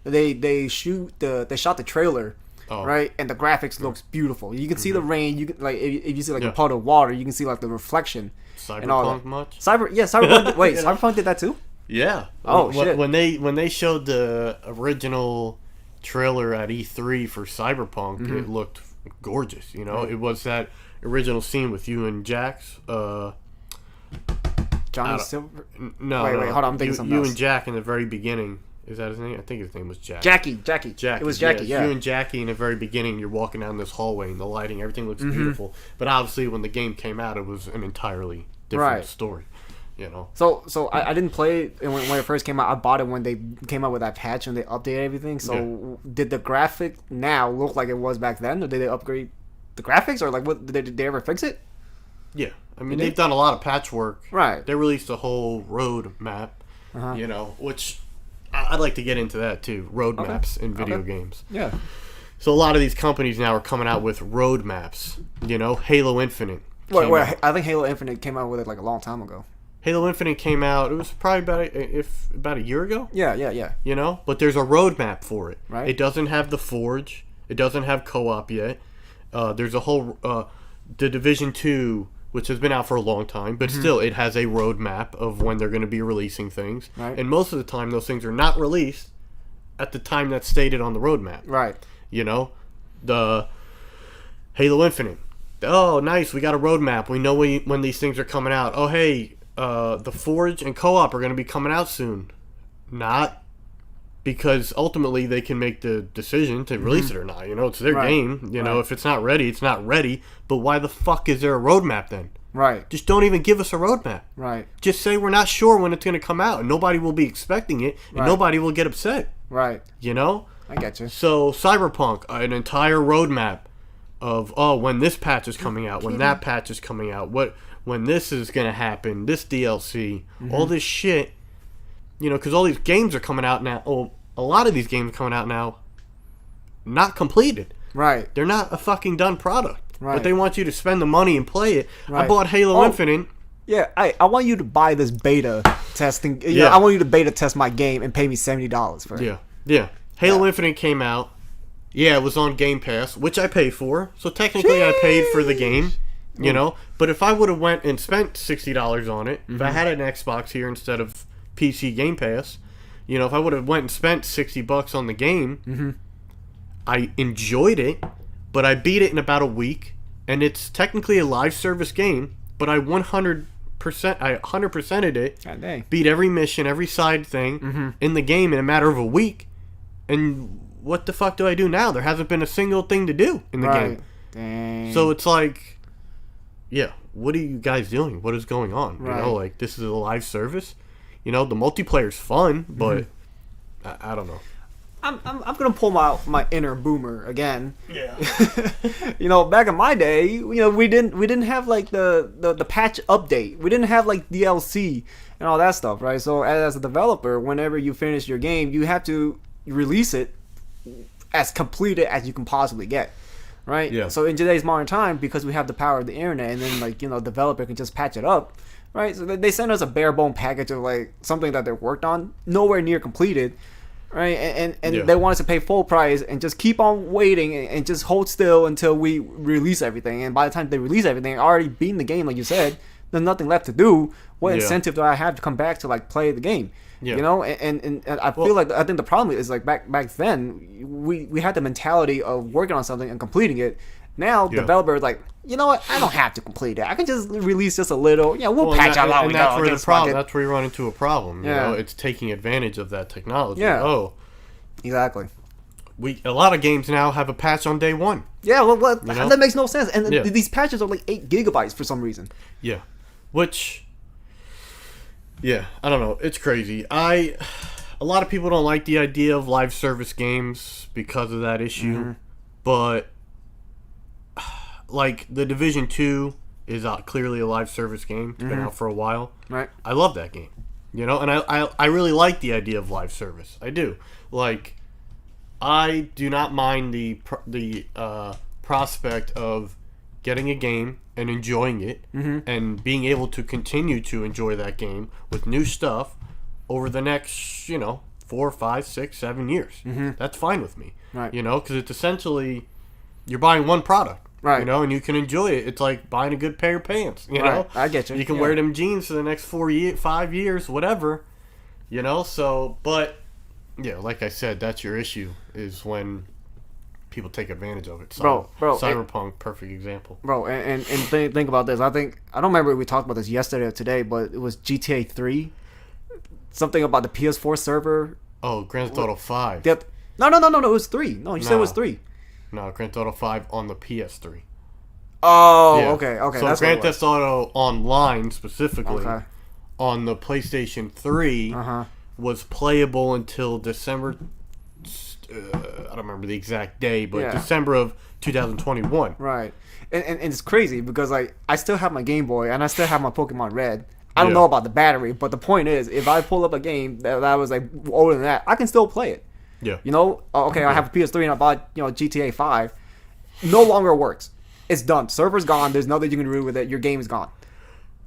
They shot the trailer, right, and the graphics looks beautiful. You can see the rain. You can like if you see like a puddle of water, you can see like the reflection. Cyberpunk and all that. Much? Cyberpunk. Wait, Cyberpunk did that too? Yeah. Oh shit. When they showed the original trailer at E3 for Cyberpunk, it looked gorgeous. You know, it was that original scene with you and Jax. Johnny Silver? No. Wait, hold on. I'm thinking something else. You and Jack in the very beginning. Is that his name? I think his name was Jack. Jackie. It was Jackie, yeah. You and Jackie in the very beginning, you're walking down this hallway and the lighting, everything looks beautiful. But obviously when the game came out, it was an entirely different story. You know. So I didn't play it when it first came out. I bought it when they came out with that patch and they updated everything. So did the graphic now look like it was back then, or did they upgrade the graphics, or like what did they ever fix it? Yeah, I mean they've done a lot of patchwork. Right. They released a whole road map, you know, which I'd like to get into that too. Road maps in video games. Yeah. So a lot of these companies now are coming out with road maps. You know, Halo Infinite. Wait, I think Halo Infinite came out with it like a long time ago. Halo Infinite came out. It was probably about a year ago. Yeah. You know, but there's a roadmap for it. Right. It doesn't have the Forge. It doesn't have co-op yet. There's a whole the Division 2, which has been out for a long time, but still, it has a roadmap of when they're going to be releasing things. Right. And most of the time, those things are not released at the time that's stated on the roadmap. Right. You know, the Halo Infinite. Oh, nice. We got a roadmap. We know when these things are coming out. Oh, hey. The Forge and co-op are going to be coming out soon. Not because ultimately they can make the decision to release it or not. You know, it's their game. You know, if it's not ready, it's not ready. But why the fuck is there a roadmap then? Right. Just don't even give us a roadmap. Right. Just say we're not sure when it's going to come out, and nobody will be expecting it, and nobody will get upset. Right. You know? I get you. So Cyberpunk, an entire roadmap of when this patch is coming out, when that patch is coming out, when this is going to happen, this DLC, all this shit, you know, because all these games are coming out now. Oh, a lot of these games are coming out now, not completed. Right. They're not a fucking done product. Right. But they want you to spend the money and play it. Right. I bought Halo Infinite. Yeah, I want you to buy this beta testing. Yeah. I want you to beta test my game and pay me $70 for it. Yeah. Halo Infinite came out. Yeah, it was on Game Pass, which I paid for. So technically I paid for the game. You know, but if I would have went and spent $60 on it, if I had an Xbox here instead of PC Game Pass, you know, if I would have went and spent $60 on the game, I enjoyed it, but I beat it in about a week, and it's technically a live service game, but I 100%ed it, God dang. beat every mission, every side thing in the game in a matter of a week, and what the fuck do I do now? There hasn't been a single thing to do in the game. Dang. So it's like, yeah, what are you guys doing? What is going on? Right. You know, like, this is a live service. You know, the multiplayer's fun, but I don't know. I'm gonna pull my inner boomer again. Yeah. Back in my day, we didn't have like the patch update. We didn't have like DLC and all that stuff, right? So as a developer, whenever you finish your game, you have to release it as completed as you can possibly get, right? Yeah. So in today's modern time, because we have the power of the internet, and then like developer can just patch it up, right? So they send us a bare bone package of like something that they've worked on, nowhere near completed. Right, and they want us to pay full price and just keep on waiting and just hold still until we release everything. And by the time they release everything, already beating the game, like you said, there's nothing left to do. What incentive do I have to come back to like play the game? Yeah. And I feel like I think the problem is like back then we had the mentality of working on something and completing it. Now developers like, you know what? I don't have to complete it. I can just release just a little. Yeah, we'll patch out how we go. That's where the problem. That's where you run into a problem. You know, Yeah. it's taking advantage of that technology. Yeah. Oh, Exactly. a lot of games now have a patch on day one. Yeah, well, know? that makes no sense. And Yeah. these patches are like 8 gigabytes for some reason. Yeah, which, yeah, I don't know. It's crazy. A lot of people don't like the idea of live service games because of that issue, but like the Division 2 is clearly a live service game. It's been out for a while. Right. I love that game, and I really like the idea of live service. I do. Like, I do not mind the prospect of getting a game and enjoying it and being able to continue to enjoy that game with new stuff over the next 4, 5, 6, 7 years. That's fine with me. Right. Because it's essentially you're buying one product. Right. And you can enjoy it. It's like buying a good pair of pants. Right. I get you. You can wear them jeans for the next 5 years, whatever. So, but, like I said, that's your issue, is when people take advantage of it. Bro, Cyberpunk, perfect example. Bro, and think about this. I don't remember if we talked about this yesterday or today, but it was GTA 3. Something about the PS4 server. Oh, Grand Theft Auto 5. No, it was 3. No, you said it was 3. No, Grand Theft Auto 5 on the PS3. Oh, Yeah. okay. So That's Grand Theft Auto Online, specifically, Okay. on the PlayStation 3, was playable until December, I don't remember the exact day, but December of 2021. Right. And it's crazy because like I still have my Game Boy and I still have my Pokemon Red. I don't know about the battery, but the point is, if I pull up a game that was like older than that, I can still play it. Yeah. I have a PS3 and I bought GTA 5. No longer works. It's done. Server's gone. There's nothing you can do with it. Your game is gone.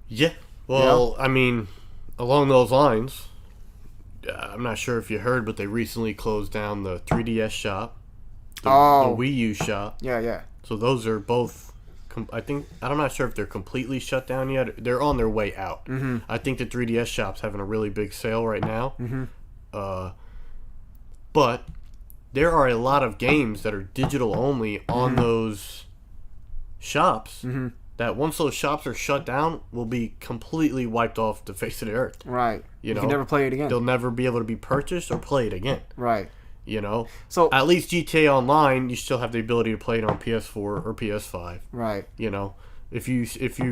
Yeah. Well, I mean, along those lines, I'm not sure if you heard, but they recently closed down the 3DS shop, the Wii U shop. Yeah. So those are both, I'm not sure if they're completely shut down yet. They're on their way out. I think the 3DS shop's having a really big sale right now. But there are a lot of games that are digital only on those shops that once those shops are shut down will be completely wiped off the face of the earth. Right. You can never play it again. They'll never be able to be purchased or played again. Right. So at least GTA Online, you still have the ability to play it on PS4 or PS5. Right. If you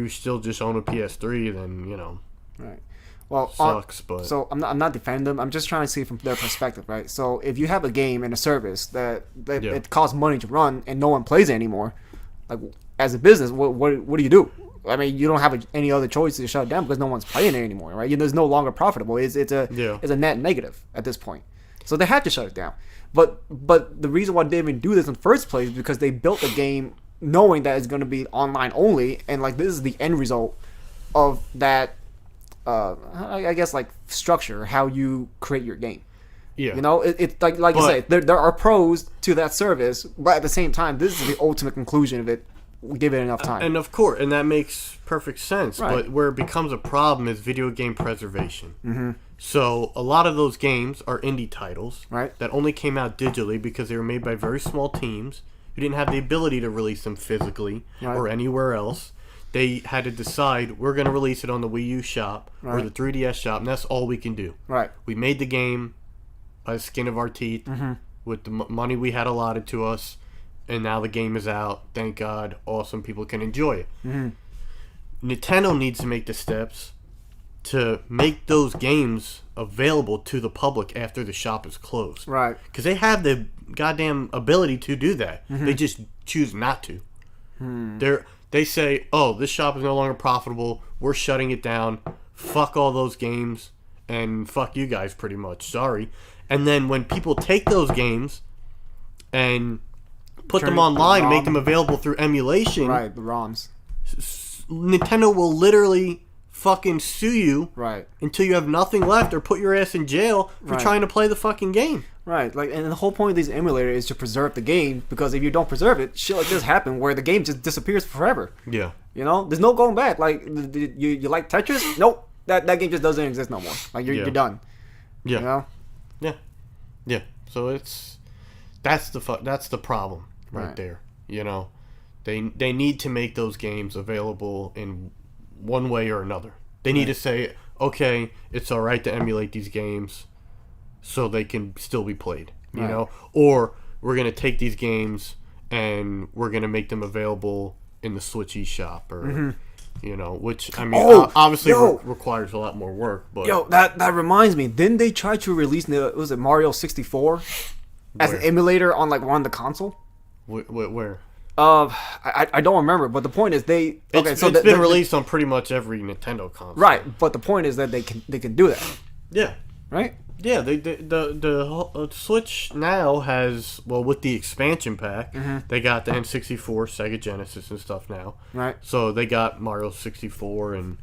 still just own a PS3, then Right. Well, sucks. But so I'm not defending them. I'm just trying to see it from their perspective, right? So if you have a game and a service that it costs money to run and no one plays it anymore, like as a business, what do you do? I mean, you don't have any other choice to shut it down because no one's playing it anymore, right? There's no longer profitable. It's a net negative at this point. So they have to shut it down. But the reason why they didn't even do this in the first place is because they built the game knowing that it's going to be online only, and like this is the end result of that. I guess like structure, how you create your game. Yeah. It's like you say, there are pros to that service, but at the same time, this is the ultimate conclusion of it. Give it enough time. And of course, and that makes perfect sense. Right. But where it becomes a problem is video game preservation. So a lot of those games are indie titles that only came out digitally because they were made by very small teams who didn't have the ability to release them physically or anywhere else. They had to decide, we're going to release it on the Wii U shop or the 3DS shop, and that's all we can do. Right. We made the game by the skin of our teeth with the money we had allotted to us, and now the game is out. Thank God. Awesome. People can enjoy it. Nintendo needs to make the steps to make those games available to the public after the shop is closed. Right. Because they have the goddamn ability to do that. They just choose not to. They say, oh, this shop is no longer profitable. We're shutting it down. Fuck all those games. And fuck you guys, pretty much. Sorry. And then when people take those games and put them online and make them available through emulation, Right, the ROMs. Nintendo will literally fucking sue you Right. until you have nothing left or put your ass in jail for Right. trying to play the fucking game. Right, like, and the whole point of these emulators is to preserve the game, because if you don't preserve it, shit like this happen where the game just disappears forever. Yeah. You know, there's no going back. Like, you like Tetris? Nope, that game just doesn't exist no more. Like, you're done. Yeah. You know? Yeah. So that's the problem right Right. there. You know, they need to make those games available in one way or another. They need to say, okay, it's all right to emulate these games so they can still be played, you Right. know? Or we're going to take these games and we're going to make them available in the Switch eShop or, you know, which, I mean, Oh, obviously yo. requires a lot more work, but... Yo, that reminds me. Didn't they try to release was it Mario 64 as an Where? emulator on like one of the console? Where? I don't remember, but the point is It's been released on pretty much every Nintendo console. Right, but the point is that they can do that, Yeah. right? Yeah, the Switch now has, well, with the expansion pack, they got the N64, Sega Genesis and stuff now. Right. So they got Mario 64 and,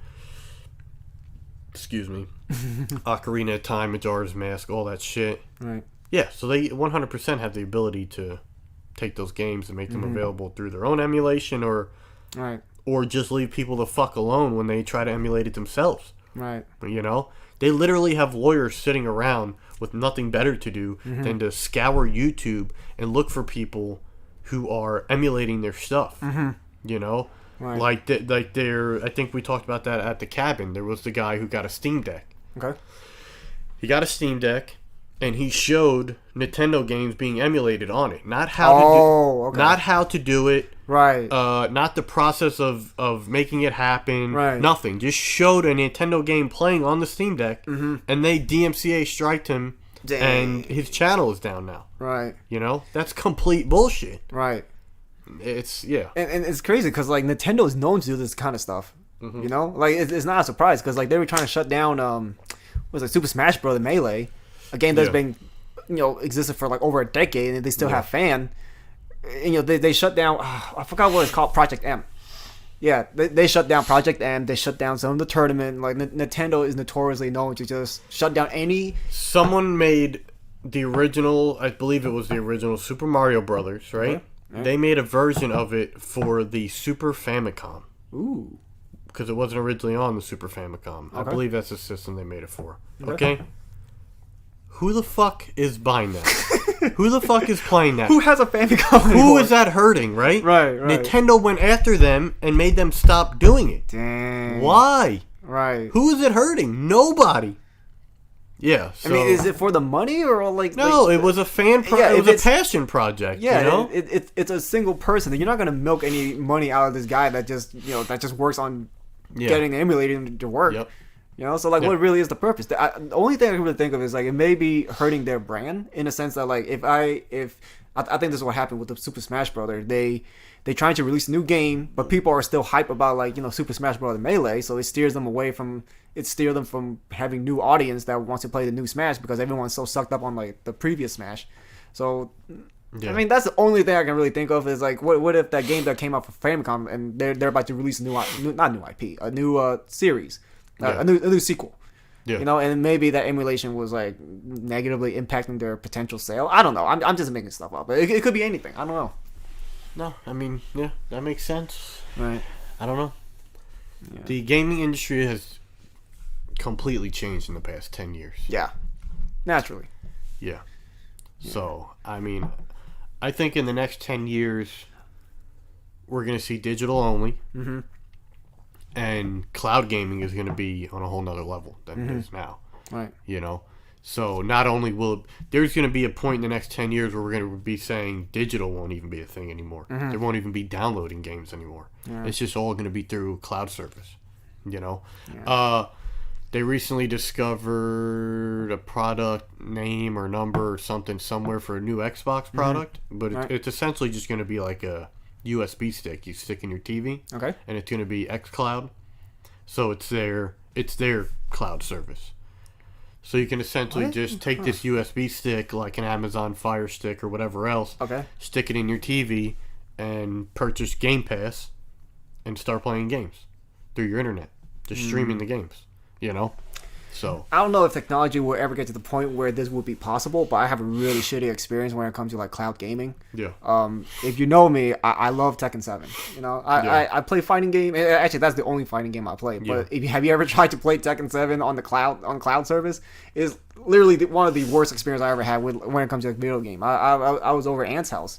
excuse me, Ocarina of Time, Majora's Mask, all that shit. Right. Yeah, so they 100% have the ability to take those games and make them available through their own emulation or Right. just leave people the fuck alone when they try to emulate it themselves. Right. You know, they literally have lawyers sitting around with nothing better to do than to scour YouTube and look for people who are emulating their stuff. You know, Right. like I think we talked about that at the cabin. There was the guy who got a Steam Deck. Okay. He got a Steam Deck, and he showed Nintendo games being emulated on it. Not how to do it. Right. Not the process of making it happen. Right. Nothing. Just showed a Nintendo game playing on the Steam Deck, and they DMCA striked him, Dang. and his channel is down now. Right. You know, that's complete bullshit. Right. It's And it's crazy because like Nintendo is known to do this kind of stuff. You know, like it's not a surprise because like they were trying to shut down was it Super Smash Bros. Melee, a game that's been existed for like over a decade and they still have fan. And, they shut down. I forgot what it's called, Project M. Yeah, they shut down Project M. They shut down some of the tournament. Like Nintendo is notoriously known to just shut down any. Someone made the original. I believe it was the original Super Mario Brothers, right? Okay. Yeah. They made a version of it for the Super Famicom. Ooh. Because it wasn't originally on the Super Famicom. I Okay. believe that's the system they made it for. Okay. Okay? Who the fuck is buying that? Who the fuck is playing that? Who has a Famicom? Who anymore? is that hurting, right? Right. Nintendo went after them and made them stop doing it. Dang. Why? Right. Who is it hurting? Nobody. Yeah. So, I mean, is it for the money or like? No, like, it was a fan. Yeah, it if was a it's- passion project. Yeah, You know? it's a single person. You're not gonna milk any money out of this guy that just works on Yeah. getting the emulator to work. Yep. So like, Yep. what really is the purpose? The only thing I can really think of is like it may be hurting their brand in a sense that like I think this is what happened with the Super Smash Brothers. They trying to release a new game, but people are still hype about like Super Smash Bros. Melee, so it steers them from having new audience that wants to play the new Smash because everyone's so sucked up on like the previous Smash. So Yeah. I mean that's the only thing I can really think of is like what if that game that came out for Famicom and they're about to release a new series, Yeah. a new sequel. Yeah. And maybe that emulation was like negatively impacting their potential sale. I don't know. I'm just making stuff up. It could be anything. I don't know. No, I mean, yeah, that makes sense. Right. I don't know. Yeah. The gaming industry has completely changed in the past 10 years. Yeah. Naturally. Yeah. So, I mean, I think in the next 10 years, we're going to see digital only. Mm-hmm. And cloud gaming is going to be on a whole nother level than it is now. Right. So not only will there's going to be a point in the next 10 years where we're going to be saying digital won't even be a thing anymore. There won't even be downloading games anymore. Yeah. It's just all going to be through cloud service. They recently discovered a product name or number or something somewhere for a new Xbox product, but Right. it's essentially just going to be like a USB stick you stick in your TV, Okay. and it's going to be xCloud. So it's their cloud service. So you can essentially What? just take this USB stick, like an Amazon Fire Stick or whatever else, Okay. stick it in your TV, and purchase Game Pass, and start playing games through your internet, just streaming the games. You know, so I don't know if technology will ever get to the point where this would be possible, but I have a really shitty experience when it comes to like cloud gaming. yeah, If you know me, I love Tekken 7. You know, Yeah. I play fighting game. Actually, that's the only fighting game I play. But Yeah. have you ever tried to play Tekken 7 on the cloud service? Is literally one of the worst experiences I ever had when it comes to a video game. I was over at Ant's house.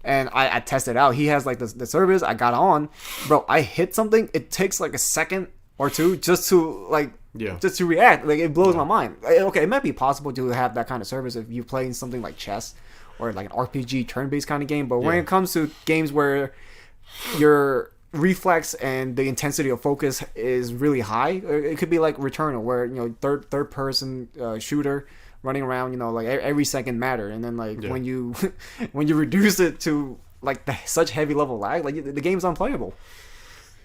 And I tested out. He has like the service. I got on, bro. I hit something. It takes like a second or two just to Yeah. just to react. Like it blows my mind. Okay, it might be possible to have that kind of service if you're playing something like chess or like an RPG turn-based kind of game. But when Yeah. it comes to games where your reflex and the intensity of focus is really high, it could be like Returnal, where third person shooter running around, like every second matter, and then like Yeah. when you when you reduce it to like such heavy level lag, like the game's unplayable.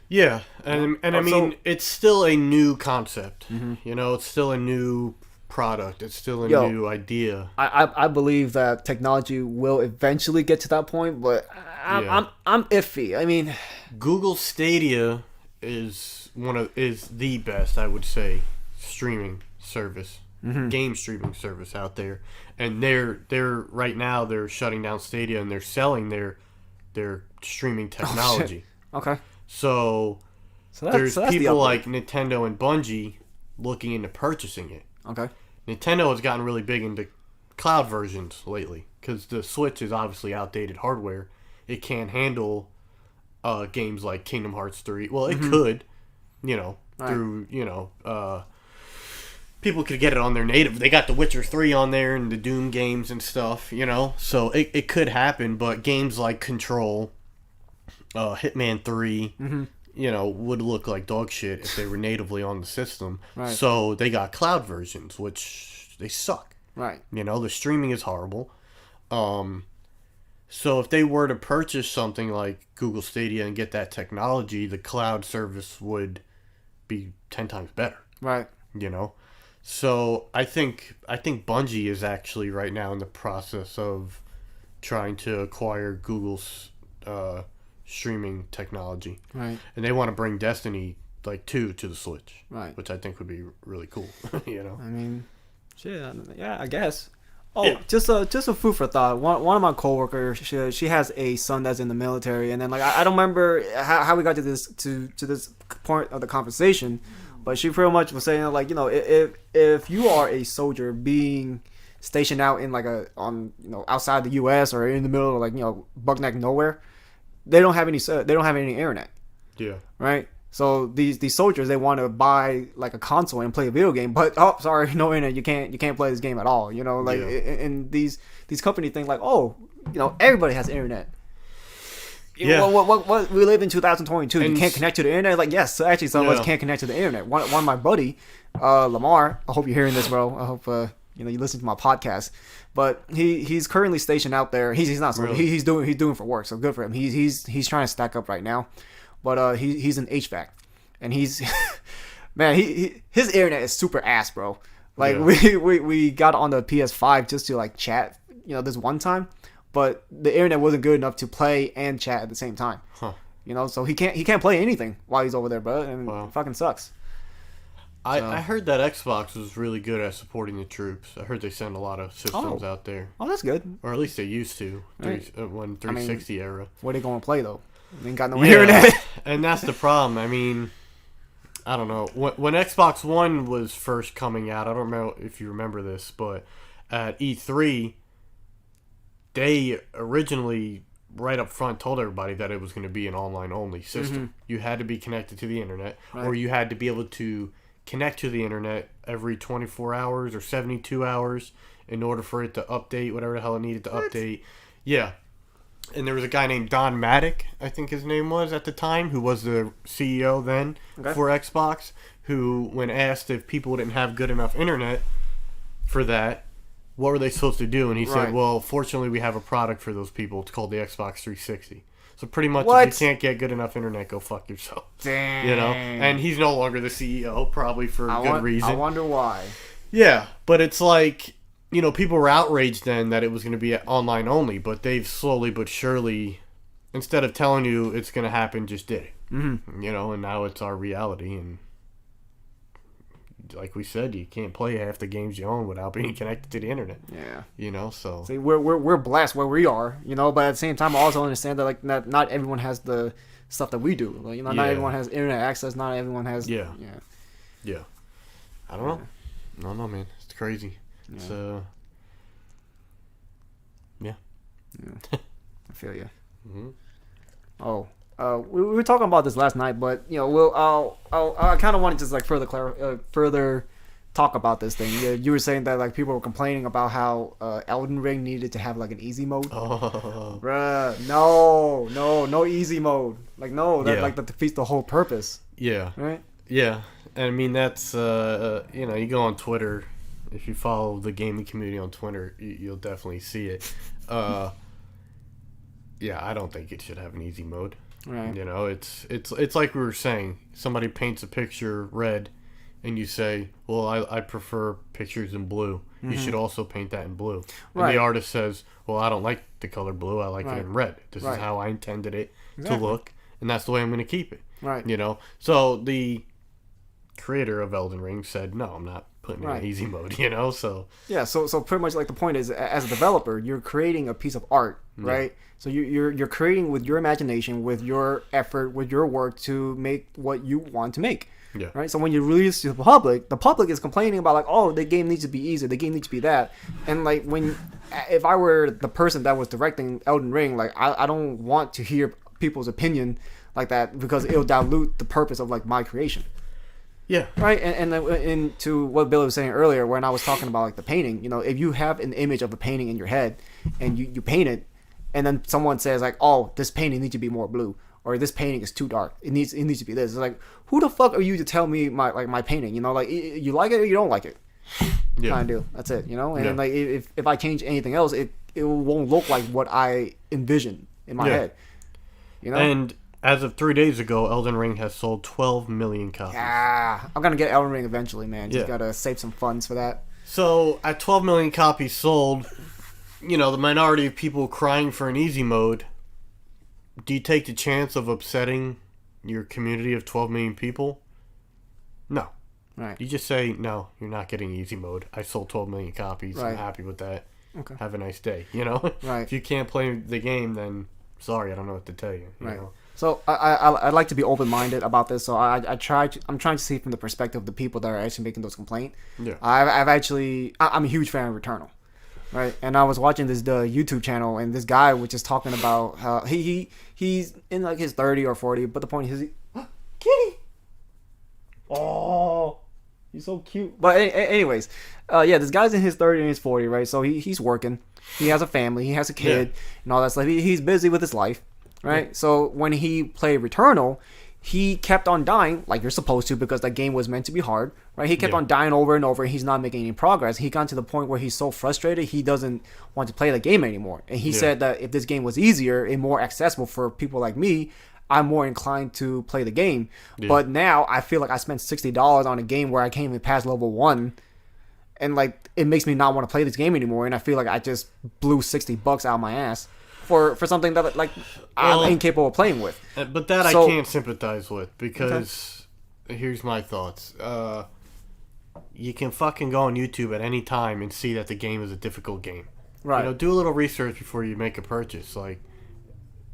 Yeah, and I So- mean, it's still a new concept. You know, it's still a new product. It's still a Yo. new idea. I believe that technology will eventually get to that point, but Yeah. I'm iffy. I mean, Google Stadia is the best, I would say, streaming service, game streaming service out there. And they're right now they're shutting down Stadia and they're selling their streaming technology. okay. So So there's that's the people upgrade. like Nintendo and Bungie looking into purchasing it. Okay. Nintendo has gotten really big into cloud versions lately because the Switch is obviously outdated hardware. It can't handle games like Kingdom Hearts 3. Well, it could, Right. through, people could get it on their native. They got The Witcher 3 on there and the Doom games and stuff, So it could happen, but games like Control, Hitman 3, would look like dog shit if they were natively on the system. Right. So they got cloud versions, which they suck. Right. The streaming is horrible. So if they were to purchase something like Google Stadia and get that technology, the cloud service would be 10 times better. Right. So I think Bungie is actually right now in the process of trying to acquire Google's streaming technology, Right. and they want to bring Destiny 2 to the Switch, Right. which I think would be really cool. I mean, shit. Yeah, I guess. Oh, Yeah. just a food for thought. One of my coworkers, she has a son that's in the military, and then like I don't remember how we got to this point of the conversation, but she pretty much was saying like if you are a soldier being stationed out in outside the U.S. or in the middle of buckneck nowhere, they don't have any internet. Yeah. Right? So these soldiers, they want to buy like a console and play a video game, but sorry, no internet, you can't play this game at all. Yeah. And these companies think like, everybody has internet. Yeah. What we live in 2022. And You can't connect to the internet. Like, yes, actually, some of us Yeah. can't connect to the internet. One of my buddy, Lamar. I hope you're hearing this, bro. I hope you listen to my podcast. But he's currently stationed out there. He's not. So Really? he's doing for work. So good for him. He's trying to stack up right now. But he's in HVAC, and he's man. His internet is super ass, bro. Like Yeah. we got on the PS5 just to like chat, this one time, but the internet wasn't good enough to play and chat at the same time. Huh. So he can't play anything while he's over there, bro, and Wow. it fucking sucks. I heard that Xbox was really good at supporting the troops. I heard they send a lot of systems out there, Oh, that's good. or at least they used to. Right. When 360 era. Where they gonna play though? They ain't got no Yeah, internet. and that's the problem. I mean, I don't know. When Xbox One was first coming out, I don't know if you remember this, but at E3, they originally right up front told everybody that it was going to be an online only system. You had to be connected to the internet, or Right. you had to be able to connect to the internet every 24 hours or 72 hours in order for it to update whatever the hell it needed to update. Yeah. And there was a guy named Don Maddock, I think his name was at the time, who was the CEO then for Xbox, who, when asked if people didn't have good enough internet for that, what were they supposed to do? And he said, well, fortunately we have a product for those people. It's called the Xbox 360. So pretty much if you can't get good enough internet, go fuck yourself. Dang. You know? And he's no longer the CEO, probably for good reason. I wonder why. Yeah, but it's like... You know, people were outraged then that it was going to be online only, but they've slowly but surely, instead of telling you it's going to happen, just did it. Mm-hmm. You know, and now it's our reality. And like we said, you can't play half the games you own without being connected to the internet. Yeah. You know, so. See, we're blessed where we are, you know, but at the same time, I also understand that, like, not everyone has the stuff that we do. Like, you know, not everyone has internet access. Not everyone has. Yeah. I don't know. I don't know, man. It's crazy. Yeah. So, yeah. I feel you. Mm-hmm. Oh, we were talking about this last night, but you know, I kind of want to just like further talk about this thing. You were saying that like people were complaining about how Elden Ring needed to have like an easy mode. Oh. Bruh, no easy mode. Like that defeats the whole purpose. Yeah. Right. Yeah, and I mean that's you know, you go on Twitter. If you follow the gaming community on Twitter, you'll definitely see it. Yeah, I don't think it should have an easy mode. Right. You know, it's like we were saying. Somebody paints a picture red, and you say, "Well, I prefer pictures in blue. You should also paint that in blue." And the artist says, "Well, I don't like the color blue. I like it in red. This is how I intended it to look, and that's the way I'm going to keep it." Right. You know, so the creator of Elden Ring said, "No, I'm not putting in easy mode," you know, so yeah, so pretty much like the point is, as a developer, you're creating a piece of art, right? So you're creating with your imagination, with your effort, with your work to make what you want to make. Yeah. Right. So when you release to the public is complaining about like, oh, the game needs to be easy, the game needs to be that, and like if I were the person that was directing Elden Ring, like I don't want to hear people's opinion like that because it'll dilute the purpose of like my creation. Yeah. Right. And to what Billy was saying earlier, when I was talking about like the painting, you know, if you have an image of a painting in your head and you paint it, and then someone says like, oh, this painting needs to be more blue, or this painting is too dark, it needs to be this. It's like, who the fuck are you to tell me my painting? You know, like you like it or you don't like it. Yeah. Kind of do. That's it. You know, and like if I change anything else, it won't look like what I envision in my head. You know. And as of 3 days ago, Elden Ring has sold 12 million copies. Yeah, I'm gonna get Elden Ring eventually, man. Just gotta save some funds for that. So at 12 million copies sold, you know, the minority of people crying for an easy mode. Do you take the chance of upsetting your community of 12 million people? No. Right. You just say, no, you're not getting easy mode. I sold 12 million copies. Right. I'm happy with that. Okay. Have a nice day. You know? Right. If you can't play the game, then sorry, I don't know what to tell you. You right. know? So I like to be open-minded about this. So I'm trying to see from the perspective of the people that are actually making those complaints. Yeah. I'm a huge fan of Returnal. Right, and I was watching the YouTube channel, and this guy was just talking about how he's in like his 30 or 40, but the point is, kitty, oh, he's so cute. But anyways, this guy's in his 30 and his 40, right? So he's working, he has a family, he has a kid, and all that stuff. He's busy with his life, right? Yeah. So when he played Returnal, he kept on dying, like you're supposed to, because that game was meant to be hard, right? He kept on dying over and over, and he's not making any progress. He got to the point where he's so frustrated, he doesn't want to play the game anymore. And he said that if this game was easier and more accessible for people like me, I'm more inclined to play the game. Yeah. But now I feel like I spent $60 on a game where I can't even pass level 1, and like it makes me not want to play this game anymore. And I feel like I just blew $60 out of my ass for something that like I'm incapable of playing with. But that I can't sympathize with, because here's my thoughts. You can fucking go on YouTube at any time and see that the game is a difficult game. Right. You know, do a little research before you make a purchase. Like,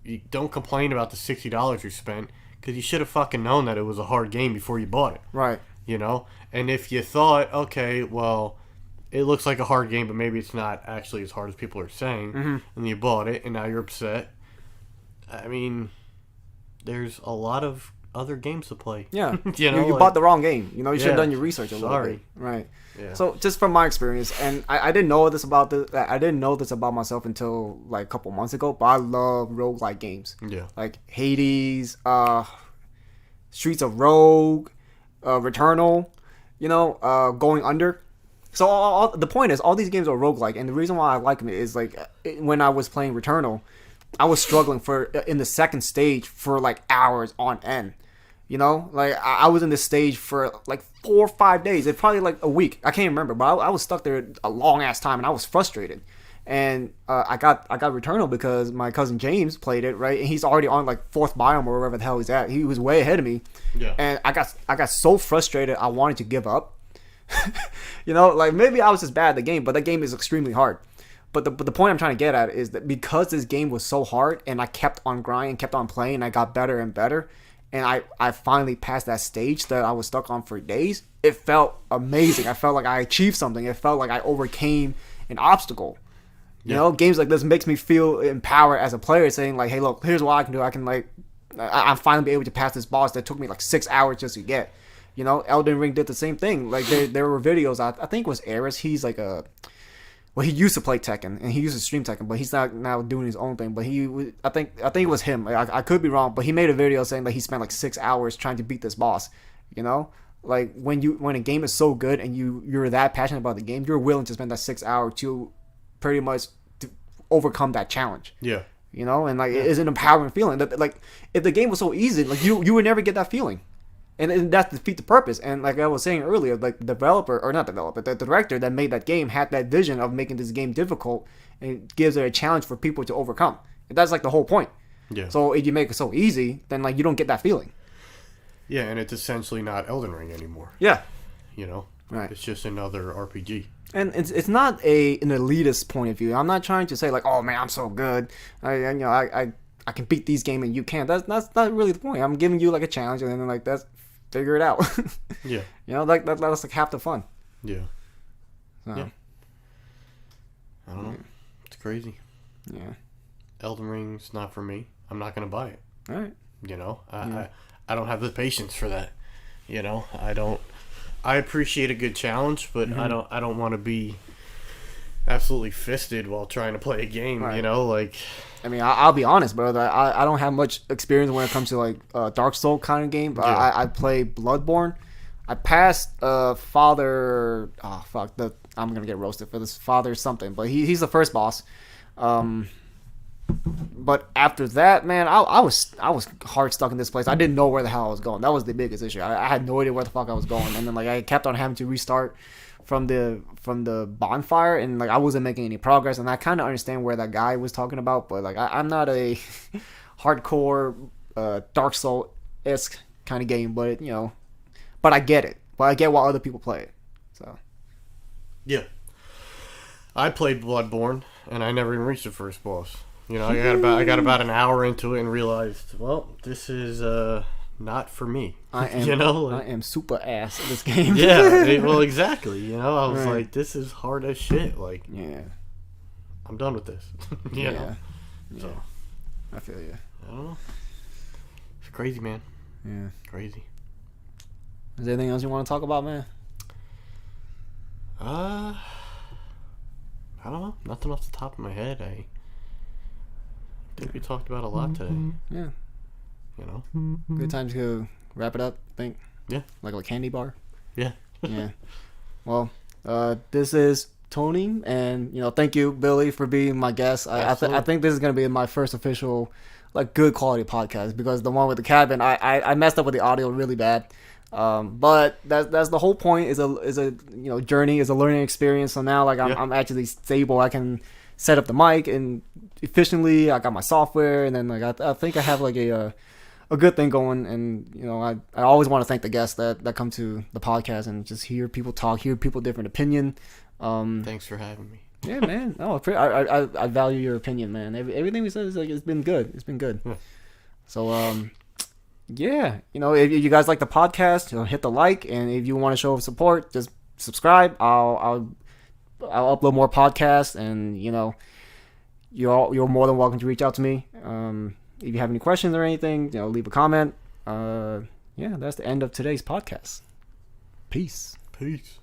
you don't complain about the $60 you spent, because you should have fucking known that it was a hard game before you bought it. Right. You know? And if you thought, okay, well, it looks like a hard game, but maybe it's not actually as hard as people are saying, and you bought it, and now you're upset. I mean, there's a lot of other games to play. Yeah, you know, you like, bought the wrong game. You know, you should have Yeah. done your research a little Sorry. bit. Right. Yeah. So just from my experience, and I didn't know this about I didn't know this about myself until like a couple months ago. But I love roguelike games. Yeah. Like Hades, Streets of Rogue, Returnal, you know, Going Under. So the point is, all these games are roguelike, and the reason why I like them is like when I was playing Returnal, I was struggling in the second stage for like hours on end. You know, like I was in this stage for like 4 or 5 days. It's probably like a week. I can't remember, but I was stuck there a long ass time, and I was frustrated. And I got Returnal because my cousin James played it, right? And he's already on like 4th biome or wherever the hell he's at. He was way ahead of me. Yeah. And I got so frustrated, I wanted to give up. You know, like maybe I was just bad at the game, but that game is extremely hard. But the point I'm trying to get at is that because this game was so hard, and I kept on grinding, kept on playing, I got better and better, and I finally passed that stage that I was stuck on for days. It felt amazing. I felt like I achieved something. It felt like I overcame an obstacle. You know, games like this makes me feel empowered as a player, saying like, "Hey, look, here's what I can do. I can like, I'm finally be able to pass this boss that took me like 6 hours just to get." You know, Elden Ring did the same thing. Like there were videos. I think it was Eris. He's like he used to play Tekken and he used to stream Tekken, but he's not now doing his own thing. But I think it was him. I could be wrong, but he made a video saying that he spent like 6 hours trying to beat this boss. You know, like when a game is so good and you're that passionate about the game, you're willing to spend that 6 hours to pretty much to overcome that challenge. Yeah. You know, and like it's an empowering feeling. That like if the game was so easy, like you would never get that feeling. And that defeats the purpose. And like I was saying earlier, like the director that made that game had that vision of making this game difficult and gives it a challenge for people to overcome. And that's like the whole point. Yeah. So if you make it so easy, then like you don't get that feeling. Yeah, and it's essentially not Elden Ring anymore. Yeah. You know? Right. It's just another RPG. And it's not an elitist point of view. I'm not trying to say like, oh man, I'm so good. I can beat these games and you can't. That's not really the point. I'm giving you like a challenge and then like that's figure it out. Yeah. You know, like that's like half the fun. Yeah. So, Yeah. I don't know. It's crazy. Yeah. Elden Ring's not for me. I'm not gonna buy it. All right. You know, I don't have the patience for that. You know, I don't. I appreciate a good challenge, but I don't want to be absolutely fisted while trying to play a game. Right. You know, like. I mean, I'll be honest, brother. I don't have much experience when it comes to like Dark Soul kind of game. Yeah. I play Bloodborne. I passed Father. Oh fuck! I'm gonna get roasted for this. Father something, but he's the first boss. But after that, man, I was hard stuck in this place. I didn't know where the hell I was going. That was the biggest issue. I had no idea where the fuck I was going, and then like I kept on having to restart from the bonfire, and like I wasn't making any progress. And I kind of understand where that guy was talking about, but like I'm not a hardcore Dark Soul esque kind of game, but you know, but I get it. But I get why other people play it. So Yeah. I played Bloodborne, and I never even reached the first boss. You know, I got about an hour into it and realized, well, this is not for me. I am, you know, I am super ass at this game. yeah. Well, exactly. You know, I was Right. like, this is hard as shit. Like, Yeah. I'm done with this. you know. Yeah. So I feel you. I don't know. It's crazy, man. Yeah. Crazy. Is there anything else you want to talk about, man? I don't know. Nothing off the top of my head. I think we talked about a lot today. Yeah. You know. Good time to wrap it up, I think. Yeah. Like a candy bar. Yeah. Yeah. Well, this is Tony, and you know, thank you, Billy, for being my guest. I think this is gonna be my first official, like, good quality podcast, because the one with the cabin, I messed up with the audio really bad. But that's the whole point. Is a you know, journey, is a learning experience. So now like I'm actually stable. I can set up the mic and efficiently. I got my software, and then like I think I have like a good thing going. And you know, I always want to thank the guests that come to the podcast and just hear people talk, hear people different opinion. Thanks for having me. Yeah, man. No, I value your opinion, man. Everything we said is like, it's been good. It's been good. Yeah. So yeah, you know, if you guys like the podcast, you know, hit the like, and if you want to show support, just subscribe. I'll upload more podcasts, and you know, you're more than welcome to reach out to me. If you have any questions or anything, you know, leave a comment. Yeah, that's the end of today's podcast. Peace. Peace.